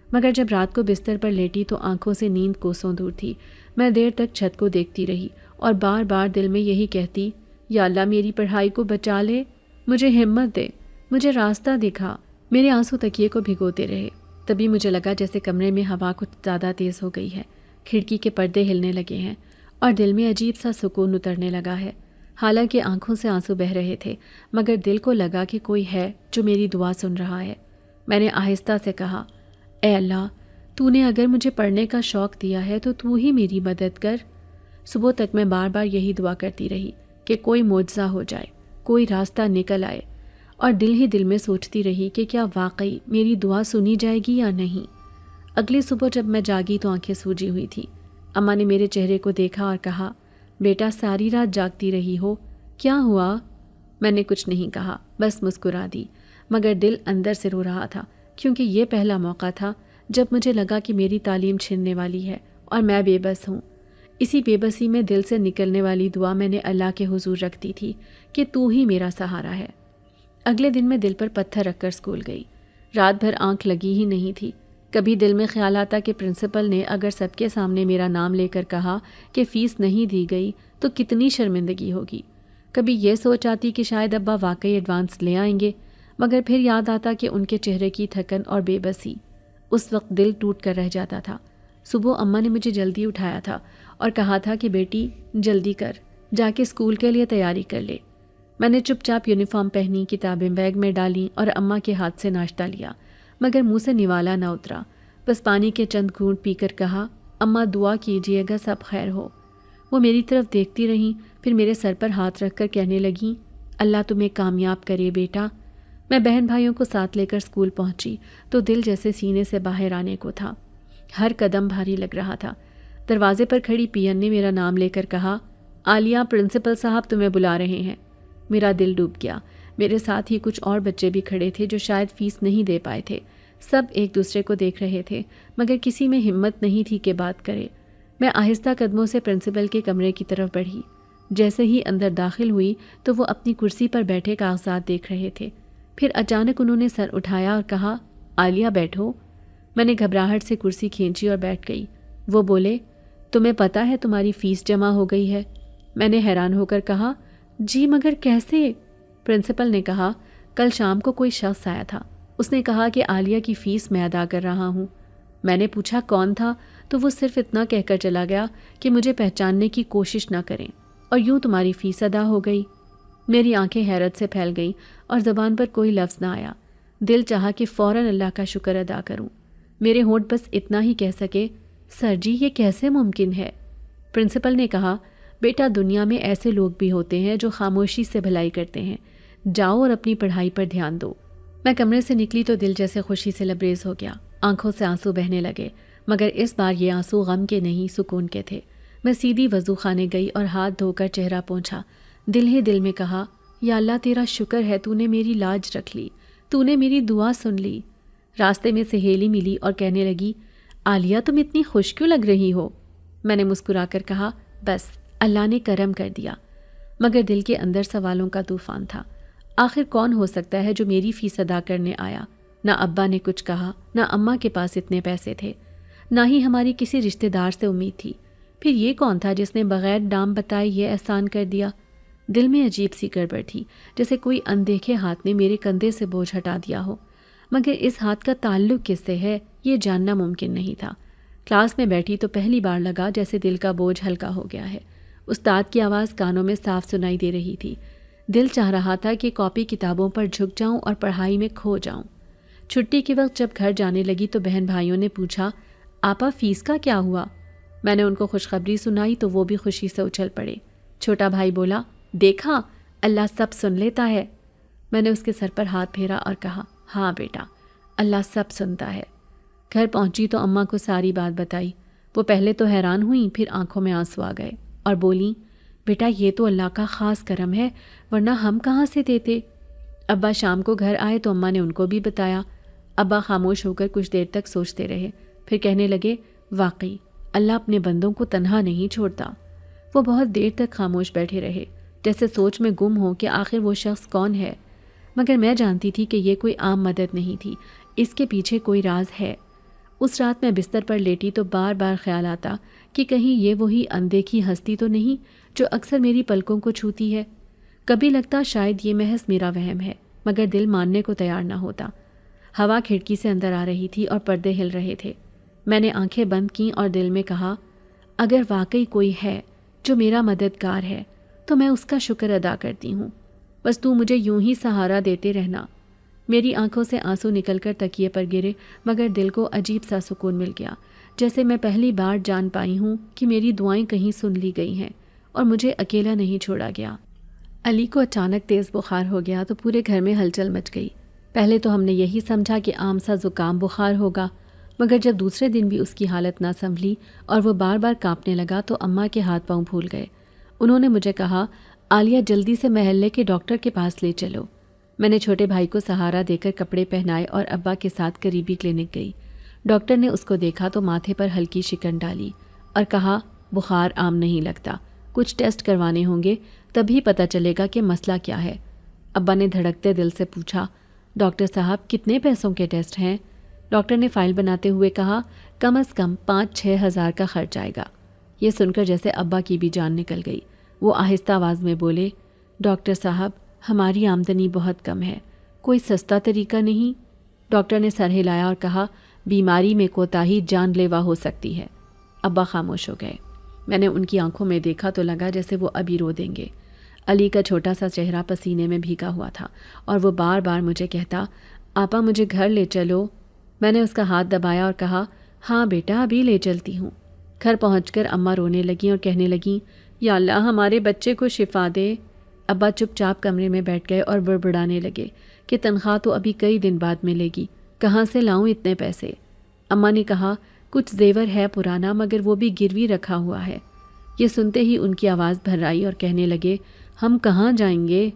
مگر جب رات کو بستر پر لیٹی تو آنکھوں سے نیند کوسوں دور تھی۔ میں دیر تک چھت کو دیکھتی رہی اور بار بار دل میں یہی کہتی یا اللہ میری پڑھائی کو بچا لے، مجھے ہمت دے، مجھے راستہ دکھا۔ میرے آنسو تکیے کو بھگوتے رہے۔ تبھی مجھے لگا جیسے کمرے میں ہوا کچھ زیادہ تیز ہو گئی ہے، کھڑکی کے پردے ہلنے لگے ہیں اور دل میں عجیب سا سکون اترنے لگا ہے۔ حالانکہ آنکھوں سے آنسو بہہ رہے تھے، مگر دل کو لگا کہ کوئی ہے جو میری دعا سن رہا ہے۔ میں نے آہستہ سے کہا، اے اللہ، تو نے اگر مجھے پڑھنے کا شوق دیا ہے تو تو ہی میری مدد کر۔ صبح تک میں بار بار یہی دعا کرتی رہی کہ کوئی معجزہ ہو جائے، کوئی راستہ نکل آئے، اور دل ہی دل میں سوچتی رہی کہ کیا واقعی میری دعا سنی جائے گی یا نہیں۔ اگلی صبح جب میں جاگی تو آنکھیں سوجی ہوئی تھیں۔ اماں نے میرے چہرے کو دیکھا اور کہا، بیٹا ساری رات جاگتی رہی ہو، کیا ہوا؟ میں نے کچھ نہیں کہا، بس مسکرا دی، مگر دل اندر سے رو رہا تھا، کیونکہ یہ پہلا موقع تھا جب مجھے لگا کہ میری تعلیم چھننے والی ہے اور میں بے بس ہوں۔ اسی بے بسی میں دل سے نکلنے والی دعا میں نے اللہ کے حضور رکھ دی تھی کہ تو ہی میرا سہارا ہے۔ اگلے دن میں دل پر پتھر رکھ کر اسکول گئی۔ رات بھر آنکھ لگی ہی نہیں تھی۔ کبھی دل میں خیال آتا کہ پرنسپل نے اگر سب کے سامنے میرا نام لے کر کہا کہ فیس نہیں دی گئی تو کتنی شرمندگی ہوگی۔ کبھی یہ سوچ آتی کہ شاید ابا واقعی ایڈوانس لے آئیں گے، مگر پھر یاد آتا کہ ان کے چہرے کی تھکن اور بے بسی۔ اس وقت دل ٹوٹ کر رہ جاتا تھا۔ صبح اماں نے مجھے جلدی اٹھایا تھا اور کہا تھا کہ بیٹی جلدی کر، جا کے اسکول کے لیے تیاری کر لے۔ میں نے چپ چاپ یونیفارم پہنی، کتابیں بیگ میں ڈالیں اور اماں کے ہاتھ سے ناشتہ لیا، مگر منہ سے نوالا نہ اترا۔ بس پانی کے چند گھونٹ پی کر کہا، اماں دعا کیجیے گا سب خیر ہو۔ وہ میری طرف دیکھتی رہیں، پھر میرے سر پر ہاتھ رکھ کر کہنے لگیں، اللہ تمہیں کامیاب کرے بیٹا۔ میں بہن بھائیوں کو ساتھ لے کر اسکول پہنچی تو دل جیسے سینے سے باہر آنے کو تھا۔ ہر قدم بھاری لگ رہا تھا۔ دروازے پر کھڑی پین نے میرا نام لے کر کہا، عالیہ پرنسپل صاحب تمہیں بلا رہے ہیں۔ میرا دل ڈوب گیا۔ میرے ساتھ ہی کچھ اور بچے بھی کھڑے تھے جو شاید فیس نہیں دے پائے تھے۔ سب ایک دوسرے کو دیکھ رہے تھے، مگر کسی میں ہمت نہیں تھی کہ بات کرے۔ میں آہستہ قدموں سے پرنسپل کے کمرے کی طرف بڑھی۔ جیسے ہی اندر داخل ہوئی تو وہ اپنی کرسی پر بیٹھے کاغذات دیکھ رہے تھے۔ پھر اچانک انہوں نے سر اٹھایا اور کہا، عالیہ بیٹھو۔ میں نے گھبراہٹ سے کرسی کھینچی اور بیٹھ گئی۔ وہ بولے، تمہیں پتہ ہے تمہاری فیس جمع ہو گئی ہے؟ میں نے حیران ہو کر کہا، جی مگر کیسے؟ پرنسپل نے کہا، کل شام کو کوئی شخص آیا تھا، اس نے کہا کہ عالیہ کی فیس میں ادا کر رہا ہوں۔ میں نے پوچھا کون تھا تو وہ صرف اتنا کہہ کر چلا گیا کہ مجھے پہچاننے کی کوشش نہ کریں، اور یوں تمہاری فیس ادا ہو گئی۔ میری آنکھیں حیرت سے پھیل گئیں اور زبان پر کوئی لفظ نہ آیا۔ دل چاہا کہ فوراً اللہ کا شکر ادا کروں۔ میرے ہونٹ بس اتنا ہی کہہ سکے، سر جی یہ کیسے ممکن ہے؟ پرنسپل نے کہا، بیٹا دنیا میں ایسے لوگ بھی ہوتے ہیں جو خاموشی سے بھلائی کرتے ہیں، جاؤ اور اپنی پڑھائی پر دھیان دو۔ میں کمرے سے نکلی تو دل جیسے خوشی سے لبریز ہو گیا، آنکھوں سے آنسو بہنے لگے، مگر اس بار یہ آنسو غم کے نہیں سکون کے تھے۔ میں سیدھی وضو خانے گئی اور ہاتھ دھو کر چہرہ پونچھا، دل ہی دل میں کہا، یا اللہ تیرا شکر ہے تو نے میری لاج رکھ لی، تو نے میری دعا سن لی۔ راستے میں سہیلی ملی اور کہنے لگی، عالیہ تم اتنی خوش کیوں لگ رہی ہو؟ میں نے مسکرا کر کہا، بس اللہ نے کرم کر دیا، مگر دل کے اندر سوالوں کا طوفان تھا۔ آخر کون ہو سکتا ہے جو میری فیس ادا کرنے آیا؟ نہ ابا نے کچھ کہا، نہ اماں کے پاس اتنے پیسے تھے، نہ ہی ہماری کسی رشتہ دار سے امید تھی۔ پھر یہ کون تھا جس نے بغیر نام بتائے یہ احسان کر دیا؟ دل میں عجیب سی گڑبڑ تھی، جیسے کوئی اندیکھے ہاتھ نے میرے کندھے سے بوجھ ہٹا دیا ہو، مگر اس ہاتھ کا تعلق کس سے ہے یہ جاننا ممکن نہیں تھا۔ کلاس میں بیٹھی تو پہلی بار لگا جیسے دل کا بوجھ ہلکا ہو گیا ہے۔ استاد کی آواز کانوں میں صاف سنائی دے رہی تھی۔ دل چاہ رہا تھا کہ کاپی کتابوں پر جھک جاؤں اور پڑھائی میں کھو جاؤں۔ چھٹی کے وقت جب گھر جانے لگی تو بہن بھائیوں نے پوچھا، آپا فیس کا کیا ہوا؟ میں نے ان کو خوشخبری سنائی تو وہ بھی خوشی سے اچھل پڑے۔ چھوٹا بھائی بولا، دیکھا اللہ سب سن لیتا ہے۔ میں نے اس کے سر پر ہاتھ پھیرا اور کہا، ہاں بیٹا اللہ سب سنتا ہے۔ گھر پہنچی تو اماں کو ساری بات بتائی۔ وہ پہلے تو حیران ہوئیں، پھر آنکھوں میں آنسو آ گئے اور بولیں، بیٹا یہ تو اللہ کا خاص کرم ہے، ورنہ ہم کہاں سے دیتے؟ ابا شام کو گھر آئے تو اماں نے ان کو بھی بتایا۔ ابا خاموش ہو کر کچھ دیر تک سوچتے رہے، پھر کہنے لگے، واقعی اللہ اپنے بندوں کو تنہا نہیں چھوڑتا۔ وہ بہت دیر تک خاموش بیٹھے رہے، جیسے سوچ میں گم ہو کہ آخر وہ شخص کون ہے، مگر میں جانتی تھی کہ یہ کوئی عام مدد نہیں تھی، اس کے پیچھے کوئی راز ہے۔ اس رات میں بستر پر لیٹی تو بار بار خیال آتا کہ کہیں یہ وہی اندیکھی ہستی تو نہیں جو اکثر میری پلکوں کو چھوتی ہے۔ کبھی لگتا شاید یہ محض میرا وہم ہے، مگر دل ماننے کو تیار نہ ہوتا۔ ہوا کھڑکی سے اندر آ رہی تھی اور پردے ہل رہے تھے۔ میں نے آنکھیں بند کیں اور دل میں کہا، اگر واقعی کوئی ہے جو میرا مددگار ہے تو میں اس کا شکر ادا کرتی ہوں. بس تو مجھے یوں ہی سہارا دیتے رہنا. میری آنکھوں سے آنسو نکل کر تکیے پر گرے، مگر دل کو عجیب سا سکون مل گیا، جیسے میں پہلی بار جان پائی ہوں کہ میری دعائیں کہیں سن لی گئی ہیں اور مجھے اکیلا نہیں چھوڑا گیا. علی کو اچانک تیز بخار ہو گیا تو پورے گھر میں ہلچل مچ گئی. پہلے تو ہم نے یہی سمجھا کہ عام سا زکام بخار ہوگا، مگر جب دوسرے دن بھی اس کی حالت نہ سنبھلی اور وہ بار بار کانپنے لگا تو اماں کے ہاتھ پاؤں پھول گئے. انہوں نے مجھے کہا، عالیہ جلدی سے محلے کے ڈاکٹر کے پاس لے چلو. میں نے چھوٹے بھائی کو سہارا دے کر کپڑے پہنائے اور ابا کے ساتھ قریبی کلینک گئی. ڈاکٹر نے اس کو دیکھا تو ماتھے پر ہلکی شکن ڈالی اور کہا، بخار عام نہیں لگتا، کچھ ٹیسٹ کروانے ہوں گے، تبھی پتہ چلے گا کہ مسئلہ کیا ہے. ابا نے دھڑکتے دل سے پوچھا، ڈاکٹر صاحب کتنے پیسوں کے ٹیسٹ ہیں؟ ڈاکٹر نے فائل بناتے ہوئے کہا، کم از کم 5-6 ہزار کا خرچ آئے گا. یہ سن کر جیسے ابا کی بھی جان نکل گئی. وہ آہستہ آواز میں بولے، ڈاکٹر صاحب ہماری آمدنی بہت کم ہے، کوئی سستا طریقہ نہیں؟ ڈاکٹر نے سر ہلایا اور کہا، بیماری میں کوتاہی جان لیوا ہو سکتی ہے. ابا خاموش ہو گئے. میں نے ان کی آنکھوں میں دیکھا تو لگا جیسے وہ ابھی رو دیں گے. علی کا چھوٹا سا چہرہ پسینے میں بھیگا ہوا تھا اور وہ بار بار مجھے کہتا، آپا مجھے گھر لے چلو. میں نے اس کا ہاتھ دبایا اور کہا، ہاں بیٹا ابھی لے چلتی ہوں. گھر پہنچ کر اماں رونے لگیں اور کہنے لگیں، یا اللہ ہمارے بچے کو شفا دے. ابا چپ چاپ کمرے میں بیٹھ گئے اور بڑبڑانے لگے کہ تنخواہ تو ابھی کئی دن بعد ملے گی، کہاں سے لاؤں اتنے پیسے؟ اماں نے کہا، کچھ زیور ہے پرانا مگر وہ بھی گروی رکھا ہوا ہے. یہ سنتے ہی ان کی آواز بھر آئی اور کہنے لگے، ہم کہاں جائیں گے؟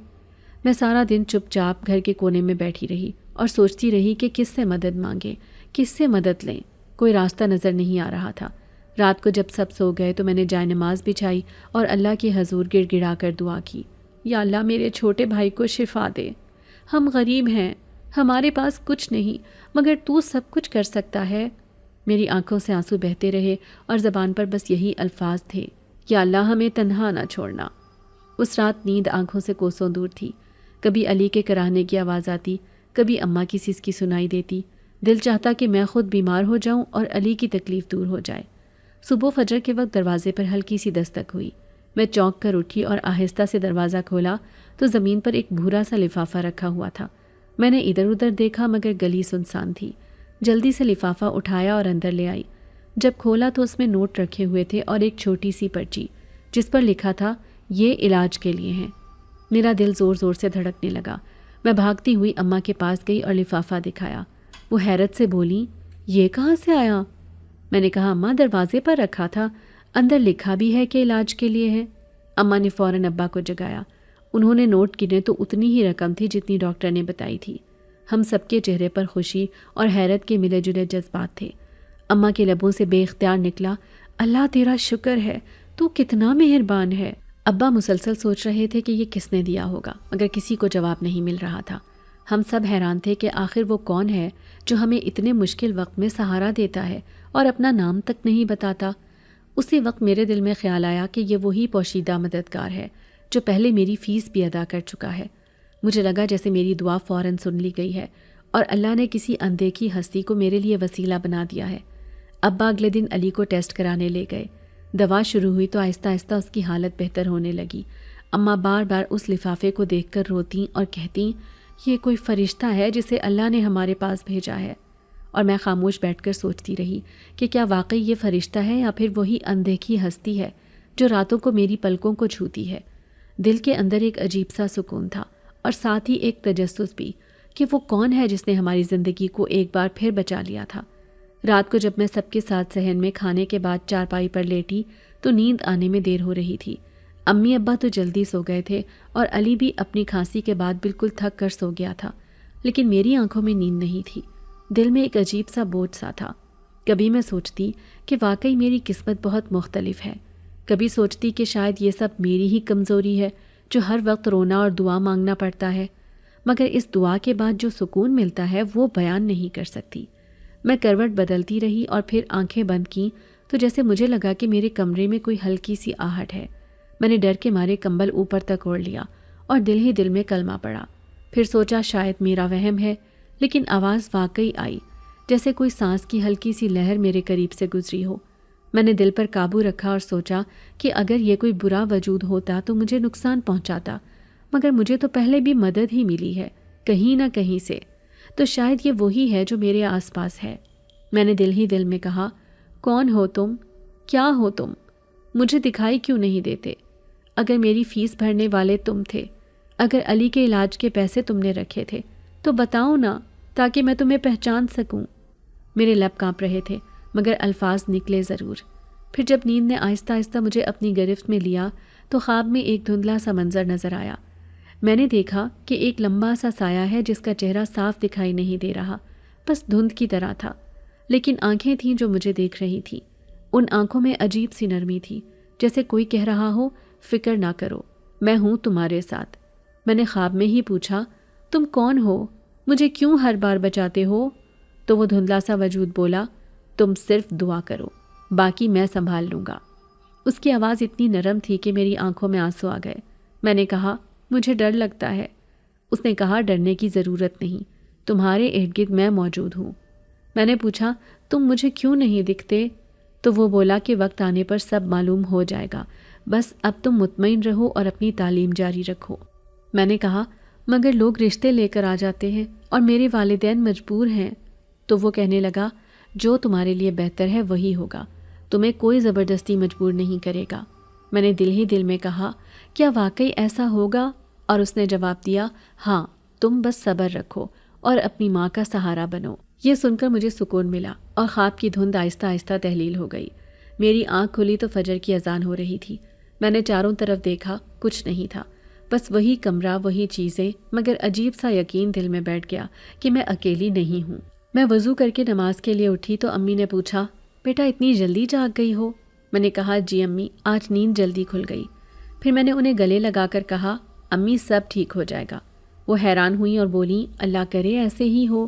میں سارا دن چپ چاپ گھر کے کونے میں بیٹھی رہی اور سوچتی رہی کہ کس سے مدد مانگے، کس سے مدد لیں. کوئی راستہ نظر نہیں آ رہا تھا. رات کو جب سب سو گئے تو میں نے جائے نماز بچھائی اور اللہ کے حضور گڑ گڑا کر دعا کی، یا اللہ میرے چھوٹے بھائی کو شفا دے. ہم غریب ہیں، ہمارے پاس کچھ نہیں، مگر تو سب کچھ کر سکتا ہے. میری آنکھوں سے آنسو بہتے رہے اور زبان پر بس یہی الفاظ تھے، یا اللہ ہمیں تنہا نہ چھوڑنا. اس رات نیند آنکھوں سے کوسوں دور تھی. کبھی علی کے کراہنے کی آواز آتی، کبھی اماں کی سسکی سنائی دیتی. دل چاہتا کہ میں خود بیمار ہو جاؤں اور علی کی تکلیف دور ہو جائے. صبح فجر کے وقت دروازے پر ہلکی سی دستک ہوئی. میں چونک کر اٹھی اور آہستہ سے دروازہ کھولا تو زمین پر ایک بھورا سا لفافہ رکھا ہوا تھا. میں نے ادھر ادھر دیکھا مگر گلی سنسان تھی. جلدی سے لفافہ اٹھایا اور اندر لے آئی. جب کھولا تو اس میں نوٹ رکھے ہوئے تھے اور ایک چھوٹی سی پرچی جس پر لکھا تھا، یہ علاج کے لیے ہیں. میرا دل زور زور سے دھڑکنے لگا. میں بھاگتی ہوئی اماں کے پاس گئی اور لفافہ دکھایا. وہ حیرت سے بولی، یہ کہاں سے آیا؟ میں نے کہا، اماں دروازے پر رکھا تھا، اندر لکھا بھی ہے کہ علاج کے لیے ہے. اماں نے فوراً ابا کو جگایا. انہوں نے نوٹ گنے تو اتنی ہی رقم تھی جتنی ڈاکٹر نے بتائی تھی. ہم سب کے چہرے پر خوشی اور حیرت کے ملے جلے جذبات تھے. اماں کے لبوں سے بے اختیار نکلا، اللہ تیرا شکر ہے، تو کتنا مہربان ہے. ابا مسلسل سوچ رہے تھے کہ یہ کس نے دیا ہوگا مگر کسی کو جواب نہیں مل رہا تھا. ہم سب حیران تھے کہ آخر وہ کون ہے جو ہمیں اتنے مشکل وقت میں سہارا دیتا ہے اور اپنا نام تک نہیں بتاتا. اسی وقت میرے دل میں خیال آیا کہ یہ وہی پوشیدہ مددگار ہے جو پہلے میری فیس بھی ادا کر چکا ہے. مجھے لگا جیسے میری دعا فوراً سن لی گئی ہے اور اللہ نے کسی اندیکھی ہستی کو میرے لیے وسیلہ بنا دیا ہے. ابا اگلے دن علی کو ٹیسٹ کرانے لے گئے. دوا شروع ہوئی تو آہستہ آہستہ اس کی حالت بہتر ہونے لگی. اماں بار بار اس لفافے کو دیکھ کر روتیں اور کہتیں، یہ کوئی فرشتہ ہے جسے اللہ نے ہمارے پاس بھیجا ہے. اور میں خاموش بیٹھ کر سوچتی رہی کہ کیا واقعی یہ فرشتہ ہے یا پھر وہی اندیکھی ہستی ہے جو راتوں کو میری پلکوں کو چھوتی ہے. دل کے اندر ایک عجیب سا سکون تھا اور ساتھ ہی ایک تجسس بھی کہ وہ کون ہے جس نے ہماری زندگی کو ایک بار پھر بچا لیا تھا. رات کو جب میں سب کے ساتھ صحن میں کھانے کے بعد چارپائی پر لیٹی تو نیند آنے میں دیر ہو رہی تھی. امی ابا تو جلدی سو گئے تھے اور علی بھی اپنی کھانسی کے بعد بالکل تھک کر سو گیا تھا، لیکن میری آنکھوں میں نیند نہیں تھی. دل میں ایک عجیب سا بوجھ سا تھا. کبھی میں سوچتی کہ واقعی میری قسمت بہت مختلف ہے، کبھی سوچتی کہ شاید یہ سب میری ہی کمزوری ہے جو ہر وقت رونا اور دعا مانگنا پڑتا ہے، مگر اس دعا کے بعد جو سکون ملتا ہے وہ بیان نہیں کر سکتی. میں کروٹ بدلتی رہی اور پھر آنکھیں بند کیں تو جیسے مجھے لگا کہ میرے کمرے میں کوئی ہلکی سی آہٹ ہے. میں نے ڈر کے مارے کمبل اوپر تک اوڑھ لیا اور دل ہی دل میں کلمہ پڑا. پھر سوچا شاید میرا وہم ہے، لیکن آواز واقعی آئی، جیسے کوئی سانس کی ہلکی سی لہر میرے قریب سے گزری ہو. میں نے دل پر قابو رکھا اور سوچا کہ اگر یہ کوئی برا وجود ہوتا تو مجھے نقصان پہنچاتا، مگر مجھے تو پہلے بھی مدد ہی ملی ہے کہیں نہ کہیں سے، تو شاید یہ وہی ہے جو میرے آس پاس ہے۔ میں نے دل ہی دل میں کہا، کون ہو تم؟ کیا ہو تم؟ مجھے دکھائی کیوں نہیں دیتے؟ اگر میری فیس بھرنے والے تم تھے، اگر علی کے علاج کے پیسے تم نے رکھے تھے تو بتاؤ نا، تاکہ میں تمہیں پہچان سکوں۔ میرے لب کانپ رہے تھے مگر الفاظ نکلے ضرور۔ پھر جب نیند نے آہستہ آہستہ مجھے اپنی گرفت میں لیا تو خواب میں ایک دھندلا سا منظر نظر آیا۔ میں نے دیکھا کہ ایک لمبا سا سایہ ہے جس کا چہرہ صاف دکھائی نہیں دے رہا، بس دھند کی طرح تھا، لیکن آنکھیں تھیں جو مجھے دیکھ رہی تھی۔ ان آنکھوں میں عجیب سی نرمی تھی، جیسے کوئی کہہ رہا ہو، فکر نہ کرو، میں ہوں تمہارے ساتھ۔ میں نے خواب میں ہی پوچھا، تم کون ہو؟ مجھے کیوں ہر بار بچاتے ہو؟ تو وہ دھندلا سا وجود بولا، تم صرف دعا کرو، باقی میں سنبھال لوں گا۔ اس کی آواز اتنی نرم تھی کہ میری آنکھوں میں آنسو آ گئے۔ میں نے کہا، مجھے ڈر لگتا ہے۔ اس نے کہا، ڈرنے کی ضرورت نہیں، تمہارے ارد گرد میں موجود ہوں۔ میں نے پوچھا، تم مجھے کیوں نہیں دکھتے؟ تو وہ بولا کہ وقت آنے پر سب معلوم ہو جائے گا، بس اب تم مطمئن رہو اور اپنی تعلیم جاری رکھو۔ میں نے کہا، مگر لوگ رشتے لے کر آ جاتے ہیں اور میرے والدین مجبور ہیں۔ تو وہ کہنے لگا، جو تمہارے لیے بہتر ہے وہی ہوگا، تمہیں کوئی زبردستی مجبور نہیں کرے گا۔ میں نے دل ہی دل میں کہا، کیا واقعی ایسا ہوگا؟ اور اس نے جواب دیا، ہاں، تم بس صبر رکھو اور اپنی ماں کا سہارا بنو۔ یہ سن کر مجھے سکون ملا اور خواب کی دھند آہستہ آہستہ تحلیل ہو گئی۔ میری آنکھ کھلی تو فجر کی اذان ہو رہی تھی۔ میں نے چاروں طرف دیکھا، کچھ نہیں تھا، بس وہی کمرہ، وہی چیزیں، مگر عجیب سا یقین دل میں بیٹھ گیا کہ میں اکیلی نہیں ہوں۔ میں وضو کر کے نماز کے لیے اٹھی تو امی نے پوچھا، بیٹا اتنی جلدی جاگ گئی ہو؟ میں نے کہا، جی امی، آج نیند جلدی کھل گئی۔ پھر میں نے انہیں گلے لگا کر کہا، امی سب ٹھیک ہو جائے گا۔ وہ حیران ہوئیں اور بولیں، اللہ کرے ایسے ہی ہو۔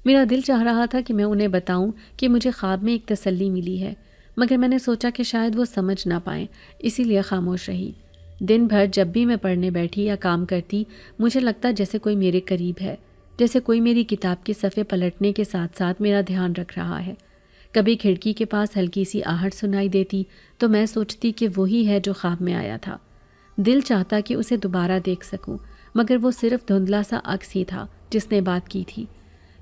میرا دل چاہ رہا تھا کہ میں انہیں بتاؤں کہ مجھے خواب میں ایک تسلی ملی ہے، مگر میں نے سوچا کہ شاید وہ سمجھ نہ پائیں، اسی لیے خاموش رہی۔ دن بھر جب بھی میں پڑھنے بیٹھی یا کام کرتی، مجھے لگتا جیسے کوئی میرے قریب ہے، جیسے کوئی میری کتاب کے صفحے پلٹنے کے ساتھ ساتھ میرا دھیان رکھ رہا ہے۔ کبھی کھڑکی کے پاس ہلکی سی آہٹ سنائی دیتی تو میں سوچتی کہ وہی ہے جو خواب میں آیا تھا۔ دل چاہتا کہ اسے دوبارہ دیکھ سکوں، مگر وہ صرف دھندلا سا عکس ہی تھا جس نے بات کی تھی۔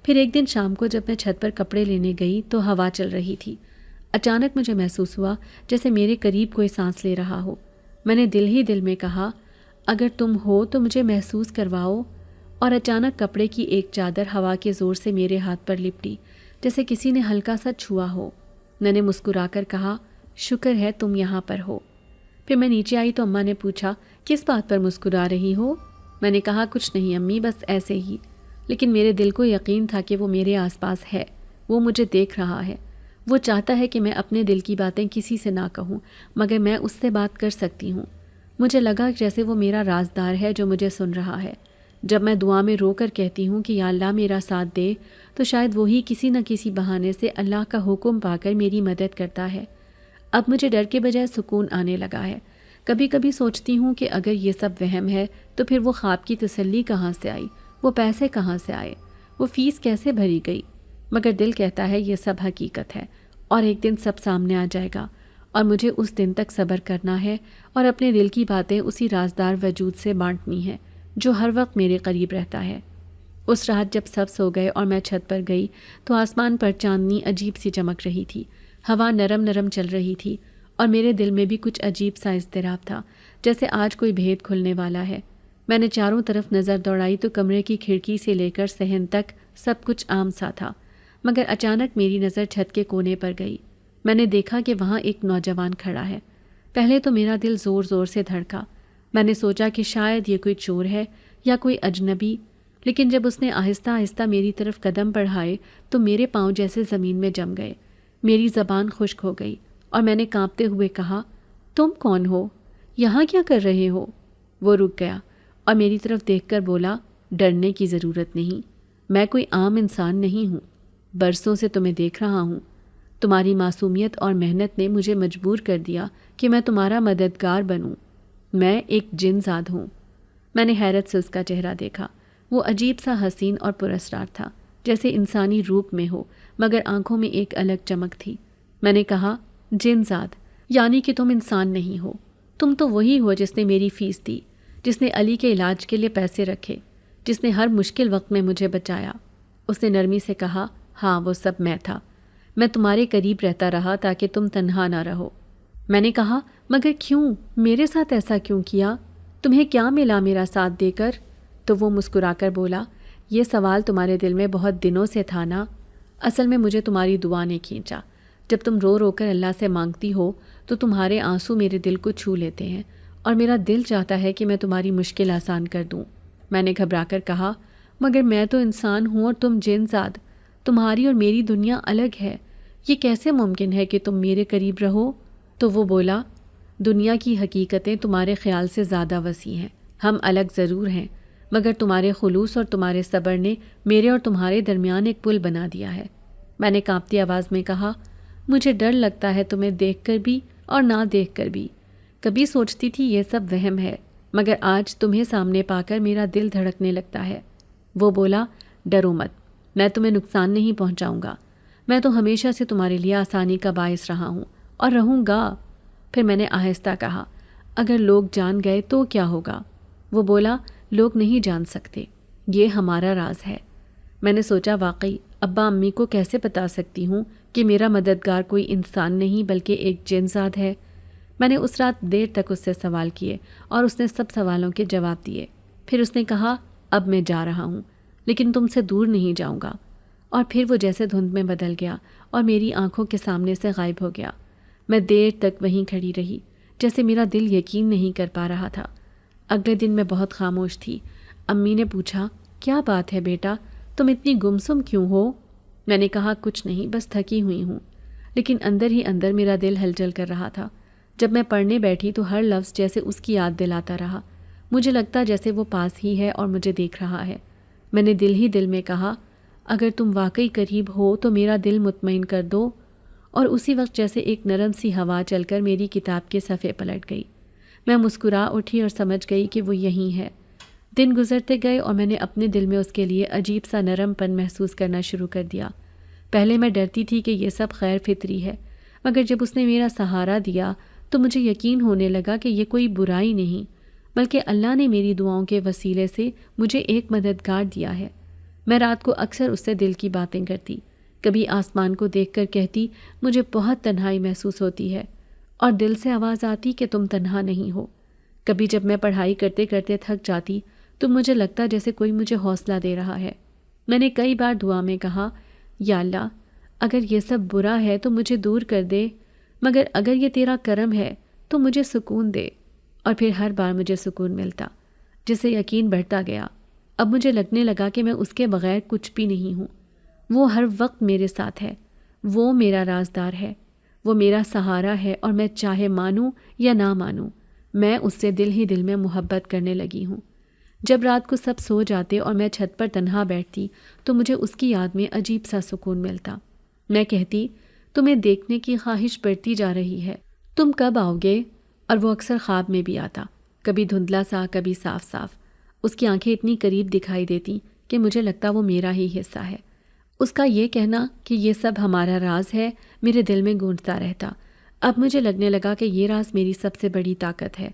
پھر ایک دن شام کو جب میں چھت پر کپڑے لینے گئی تو ہوا چل رہی تھی۔ اچانک مجھے محسوس ہوا جیسے میرے قریب کوئی سانس لے رہا ہو۔ میں نے دل ہی دل میں کہا، اگر تم ہو تو مجھے محسوس کرواؤ۔ اور اچانک کپڑے کی ایک چادر ہوا کے زور سے میرے ہاتھ پر لپٹی، جیسے کسی نے ہلکا سا چھوا ہو۔ میں نے مسکرا کر کہا، شکر ہے تم یہاں پر ہو۔ پھر میں نیچے آئی تو اماں نے پوچھا، کس بات پر مسکرا رہی ہو؟ میں نے کہا، کچھ نہیں امی، بس ایسے ہی۔ لیکن میرے دل کو یقین تھا کہ وہ میرے آس پاس ہے، وہ مجھے دیکھ رہا ہے، وہ چاہتا ہے کہ میں اپنے دل کی باتیں کسی سے نہ کہوں، مگر میں اس سے بات کر سکتی ہوں۔ مجھے لگا جیسے وہ میرا رازدار ہے جو مجھے سن رہا ہے۔ جب میں دعا میں رو کر کہتی ہوں کہ یا اللہ میرا ساتھ دے، تو شاید وہی کسی نہ کسی بہانے سے اللہ کا حکم پا کر میری مدد کرتا ہے۔ اب مجھے ڈر کے بجائے سکون آنے لگا ہے۔ کبھی کبھی سوچتی ہوں کہ اگر یہ سب وہم ہے تو پھر وہ خواب کی تسلی کہاں سے آئی، وہ پیسے کہاں سے آئے، وہ فیس کیسے بھری گئی؟ مگر دل کہتا ہے یہ سب حقیقت ہے اور ایک دن سب سامنے آ جائے گا، اور مجھے اس دن تک صبر کرنا ہے اور اپنے دل کی باتیں اسی رازدار وجود سے بانٹنی ہیں جو ہر وقت میرے قریب رہتا ہے۔ اس رات جب سب سو گئے اور میں چھت پر گئی تو آسمان پر چاندنی عجیب سی چمک رہی تھی، ہوا نرم نرم چل رہی تھی اور میرے دل میں بھی کچھ عجیب سا اضطراب تھا، جیسے آج کوئی بھید کھلنے والا ہے۔ میں نے چاروں طرف نظر دوڑائی تو کمرے کی کھڑکی سے لے کر صحن تک سب کچھ عام سا تھا، مگر اچانک میری نظر چھت کے کونے پر گئی۔ میں نے دیکھا کہ وہاں ایک نوجوان کھڑا ہے۔ پہلے تو میرا دل زور زور سے دھڑکا۔ میں نے سوچا کہ شاید یہ کوئی چور ہے یا کوئی اجنبی، لیکن جب اس نے آہستہ آہستہ میری طرف قدم بڑھائے تو میرے پاؤں جیسے زمین میں جم گئے، میری زبان خشک ہو گئی اور میں نے کانپتے ہوئے کہا، تم کون ہو؟ یہاں کیا کر رہے ہو؟ وہ رک گیا اور میری طرف دیکھ کر بولا، ڈرنے کی ضرورت نہیں، میں کوئی عام انسان نہیں ہوں، برسوں سے تمہیں دیکھ رہا ہوں، تمہاری معصومیت اور محنت نے مجھے مجبور کر دیا کہ میں تمہارا مددگار بنوں، میں ایک جن زاد ہوں۔ میں نے حیرت سے اس کا چہرہ دیکھا، وہ عجیب سا حسین اور پراسرار تھا، جیسے انسانی روپ میں ہو مگر آنکھوں میں ایک الگ چمک تھی۔ میں نے کہا، جنزاد، یعنی کہ تم انسان نہیں ہو، تم تو وہی ہو جس نے میری فیس دی، جس نے علی کے علاج کے لیے پیسے رکھے، جس نے ہر مشکل وقت میں مجھے بچایا۔ اس نے نرمی سے کہا، ہاں وہ سب میں تھا، میں تمہارے قریب رہتا رہا تاکہ تم تنہا نہ رہو۔ میں نے کہا، مگر کیوں؟ میرے ساتھ ایسا کیوں کیا؟ تمہیں کیا ملا میرا ساتھ دے کر؟ تو وہ مسکرا کر بولا، یہ سوال تمہارے دل میں بہت دنوں سے تھا نا؟ اصل میں مجھے تمہاری دعا نے کھینچا۔ جب تم رو رو کر اللہ سے مانگتی ہو تو تمہارے آنسو میرے دل کو چھو لیتے ہیں، اور میرا دل چاہتا ہے کہ میں تمہاری مشکل آسان کر دوں۔ میں نے گھبرا کر کہا، مگر میں تو انسان ہوں اور تم جنزاد، تمہاری اور میری دنیا الگ ہے، یہ کیسے ممکن ہے کہ تم میرے قریب رہو؟ تو وہ بولا، دنیا کی حقیقتیں تمہارے خیال سے زیادہ وسیع ہیں، ہم الگ ضرور ہیں، مگر تمہارے خلوص اور تمہارے صبر نے میرے اور تمہارے درمیان ایک پل بنا دیا ہے۔ میں نے کانپتی آواز میں کہا، مجھے ڈر لگتا ہے تمہیں دیکھ کر بھی اور نہ دیکھ کر بھی۔ کبھی سوچتی تھی یہ سب وہم ہے، مگر آج تمہیں سامنے پا کر میرا دل دھڑکنے لگتا ہے۔ وہ بولا، ڈرو مت، میں تمہیں نقصان نہیں پہنچاؤں گا، میں تو ہمیشہ سے تمہارے لیے آسانی کا باعث رہا ہوں اور رہوں گا۔ پھر میں نے آہستہ کہا، اگر لوگ جان گئے تو کیا ہوگا؟ وہ بولا، لوگ نہیں جان سکتے، یہ ہمارا راز ہے۔ میں نے سوچا، واقعی ابا امی کو کیسے بتا سکتی ہوں کہ میرا مددگار کوئی انسان نہیں بلکہ ایک جنزاد ہے؟ میں نے اس رات دیر تک اس سے سوال کیے اور اس نے سب سوالوں کے جواب دیے۔ پھر اس نے کہا، اب میں جا رہا ہوں لیکن تم سے دور نہیں جاؤں گا۔ اور پھر وہ جیسے دھند میں بدل گیا اور میری آنکھوں کے سامنے سے غائب ہو گیا۔ میں دیر تک وہیں کھڑی رہی، جیسے میرا دل یقین نہیں کر پا رہا تھا۔ اگلے دن میں بہت خاموش تھی۔ امی نے پوچھا، کیا بات ہے بیٹا، تم اتنی گمسم کیوں ہو؟ میں نے کہا، کچھ نہیں، بس تھکی ہوئی ہوں۔ لیکن اندر ہی اندر میرا دل ہلچل کر رہا تھا۔ جب میں پڑھنے بیٹھی تو ہر لفظ جیسے اس کی یاد دلاتا رہا، مجھے لگتا جیسے وہ پاس ہی ہے اور مجھے دیکھ رہا ہے۔ میں نے دل ہی دل میں کہا، اگر تم واقعی قریب ہو تو میرا دل مطمئن کر دو۔ اور اسی وقت جیسے ایک نرم سی ہوا چل کر میری کتاب کے صفحے پلٹ گئی۔ میں مسکرا اٹھی اور سمجھ گئی کہ وہ یہیں ہے۔ دن گزرتے گئے اور میں نے اپنے دل میں اس کے لیے عجیب سا نرم پن محسوس کرنا شروع کر دیا۔ پہلے میں ڈرتی تھی کہ یہ سب خیر فطری ہے، مگر جب اس نے میرا سہارا دیا تو مجھے یقین ہونے لگا کہ یہ کوئی برائی نہیں، بلکہ اللہ نے میری دعاؤں کے وسیلے سے مجھے ایک مددگار دیا ہے۔ میں رات کو اکثر اس سے دل کی باتیں کرتی، کبھی آسمان کو دیکھ کر کہتی، مجھے بہت تنہائی محسوس ہوتی ہے، اور دل سے آواز آتی کہ تم تنہا نہیں ہو۔ کبھی جب میں پڑھائی کرتے کرتے تھک جاتی تو مجھے لگتا جیسے کوئی مجھے حوصلہ دے رہا ہے۔ میں نے کئی بار دعا میں کہا، یا اللہ، اگر یہ سب برا ہے تو مجھے دور کر دے، مگر اگر یہ تیرا کرم ہے تو مجھے سکون دے۔ اور پھر ہر بار مجھے سکون ملتا، جس سے یقین بڑھتا گیا۔ اب مجھے لگنے لگا کہ میں اس کے بغیر کچھ بھی نہیں ہوں۔ وہ ہر وقت میرے ساتھ ہے، وہ میرا رازدار ہے، وہ میرا سہارا ہے، اور میں چاہے مانوں یا نہ مانوں، میں اس سے دل ہی دل میں محبت کرنے لگی ہوں۔ جب رات کو سب سو جاتے اور میں چھت پر تنہا بیٹھتی تو مجھے اس کی یاد میں عجیب سا سکون ملتا۔ میں کہتی، تمہیں دیکھنے کی خواہش بڑھتی جا رہی ہے، تم کب آؤ گے؟ اور وہ اکثر خواب میں بھی آتا، کبھی دھندلا سا، کبھی صاف صاف۔ اس کی آنکھیں اتنی قریب دکھائی دیتی کہ مجھے لگتا وہ میرا ہی حصہ ہے۔ اس کا یہ کہنا کہ یہ سب ہمارا راز ہے میرے دل میں گونجتا رہتا۔ اب مجھے لگنے لگا کہ یہ راز میری سب سے بڑی طاقت ہے۔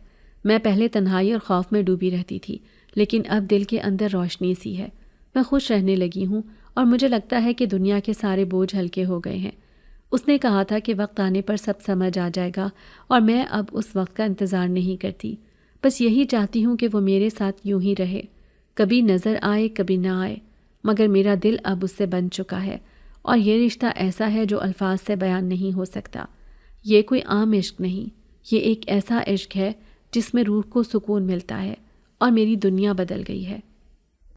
میں پہلے تنہائی اور خوف میں ڈوبی رہتی تھی، لیکن اب دل کے اندر روشنی سی ہے، میں خوش رہنے لگی ہوں، اور مجھے لگتا ہے کہ دنیا کے سارے بوجھ ہلکے ہو گئے ہیں۔ اس نے کہا تھا کہ وقت آنے پر سب سمجھ آ جائے گا، اور میں اب اس وقت کا انتظار نہیں کرتی، بس یہی چاہتی ہوں کہ وہ میرے ساتھ یوں ہی رہے، کبھی نظر آئے کبھی نہ آئے، مگر میرا دل اب اس سے بن چکا ہے، اور یہ رشتہ ایسا ہے جو الفاظ سے بیان نہیں ہو سکتا۔ یہ کوئی عام عشق نہیں، یہ ایک ایسا عشق ہے جس میں روح کو سکون ملتا ہے، اور میری دنیا بدل گئی ہے۔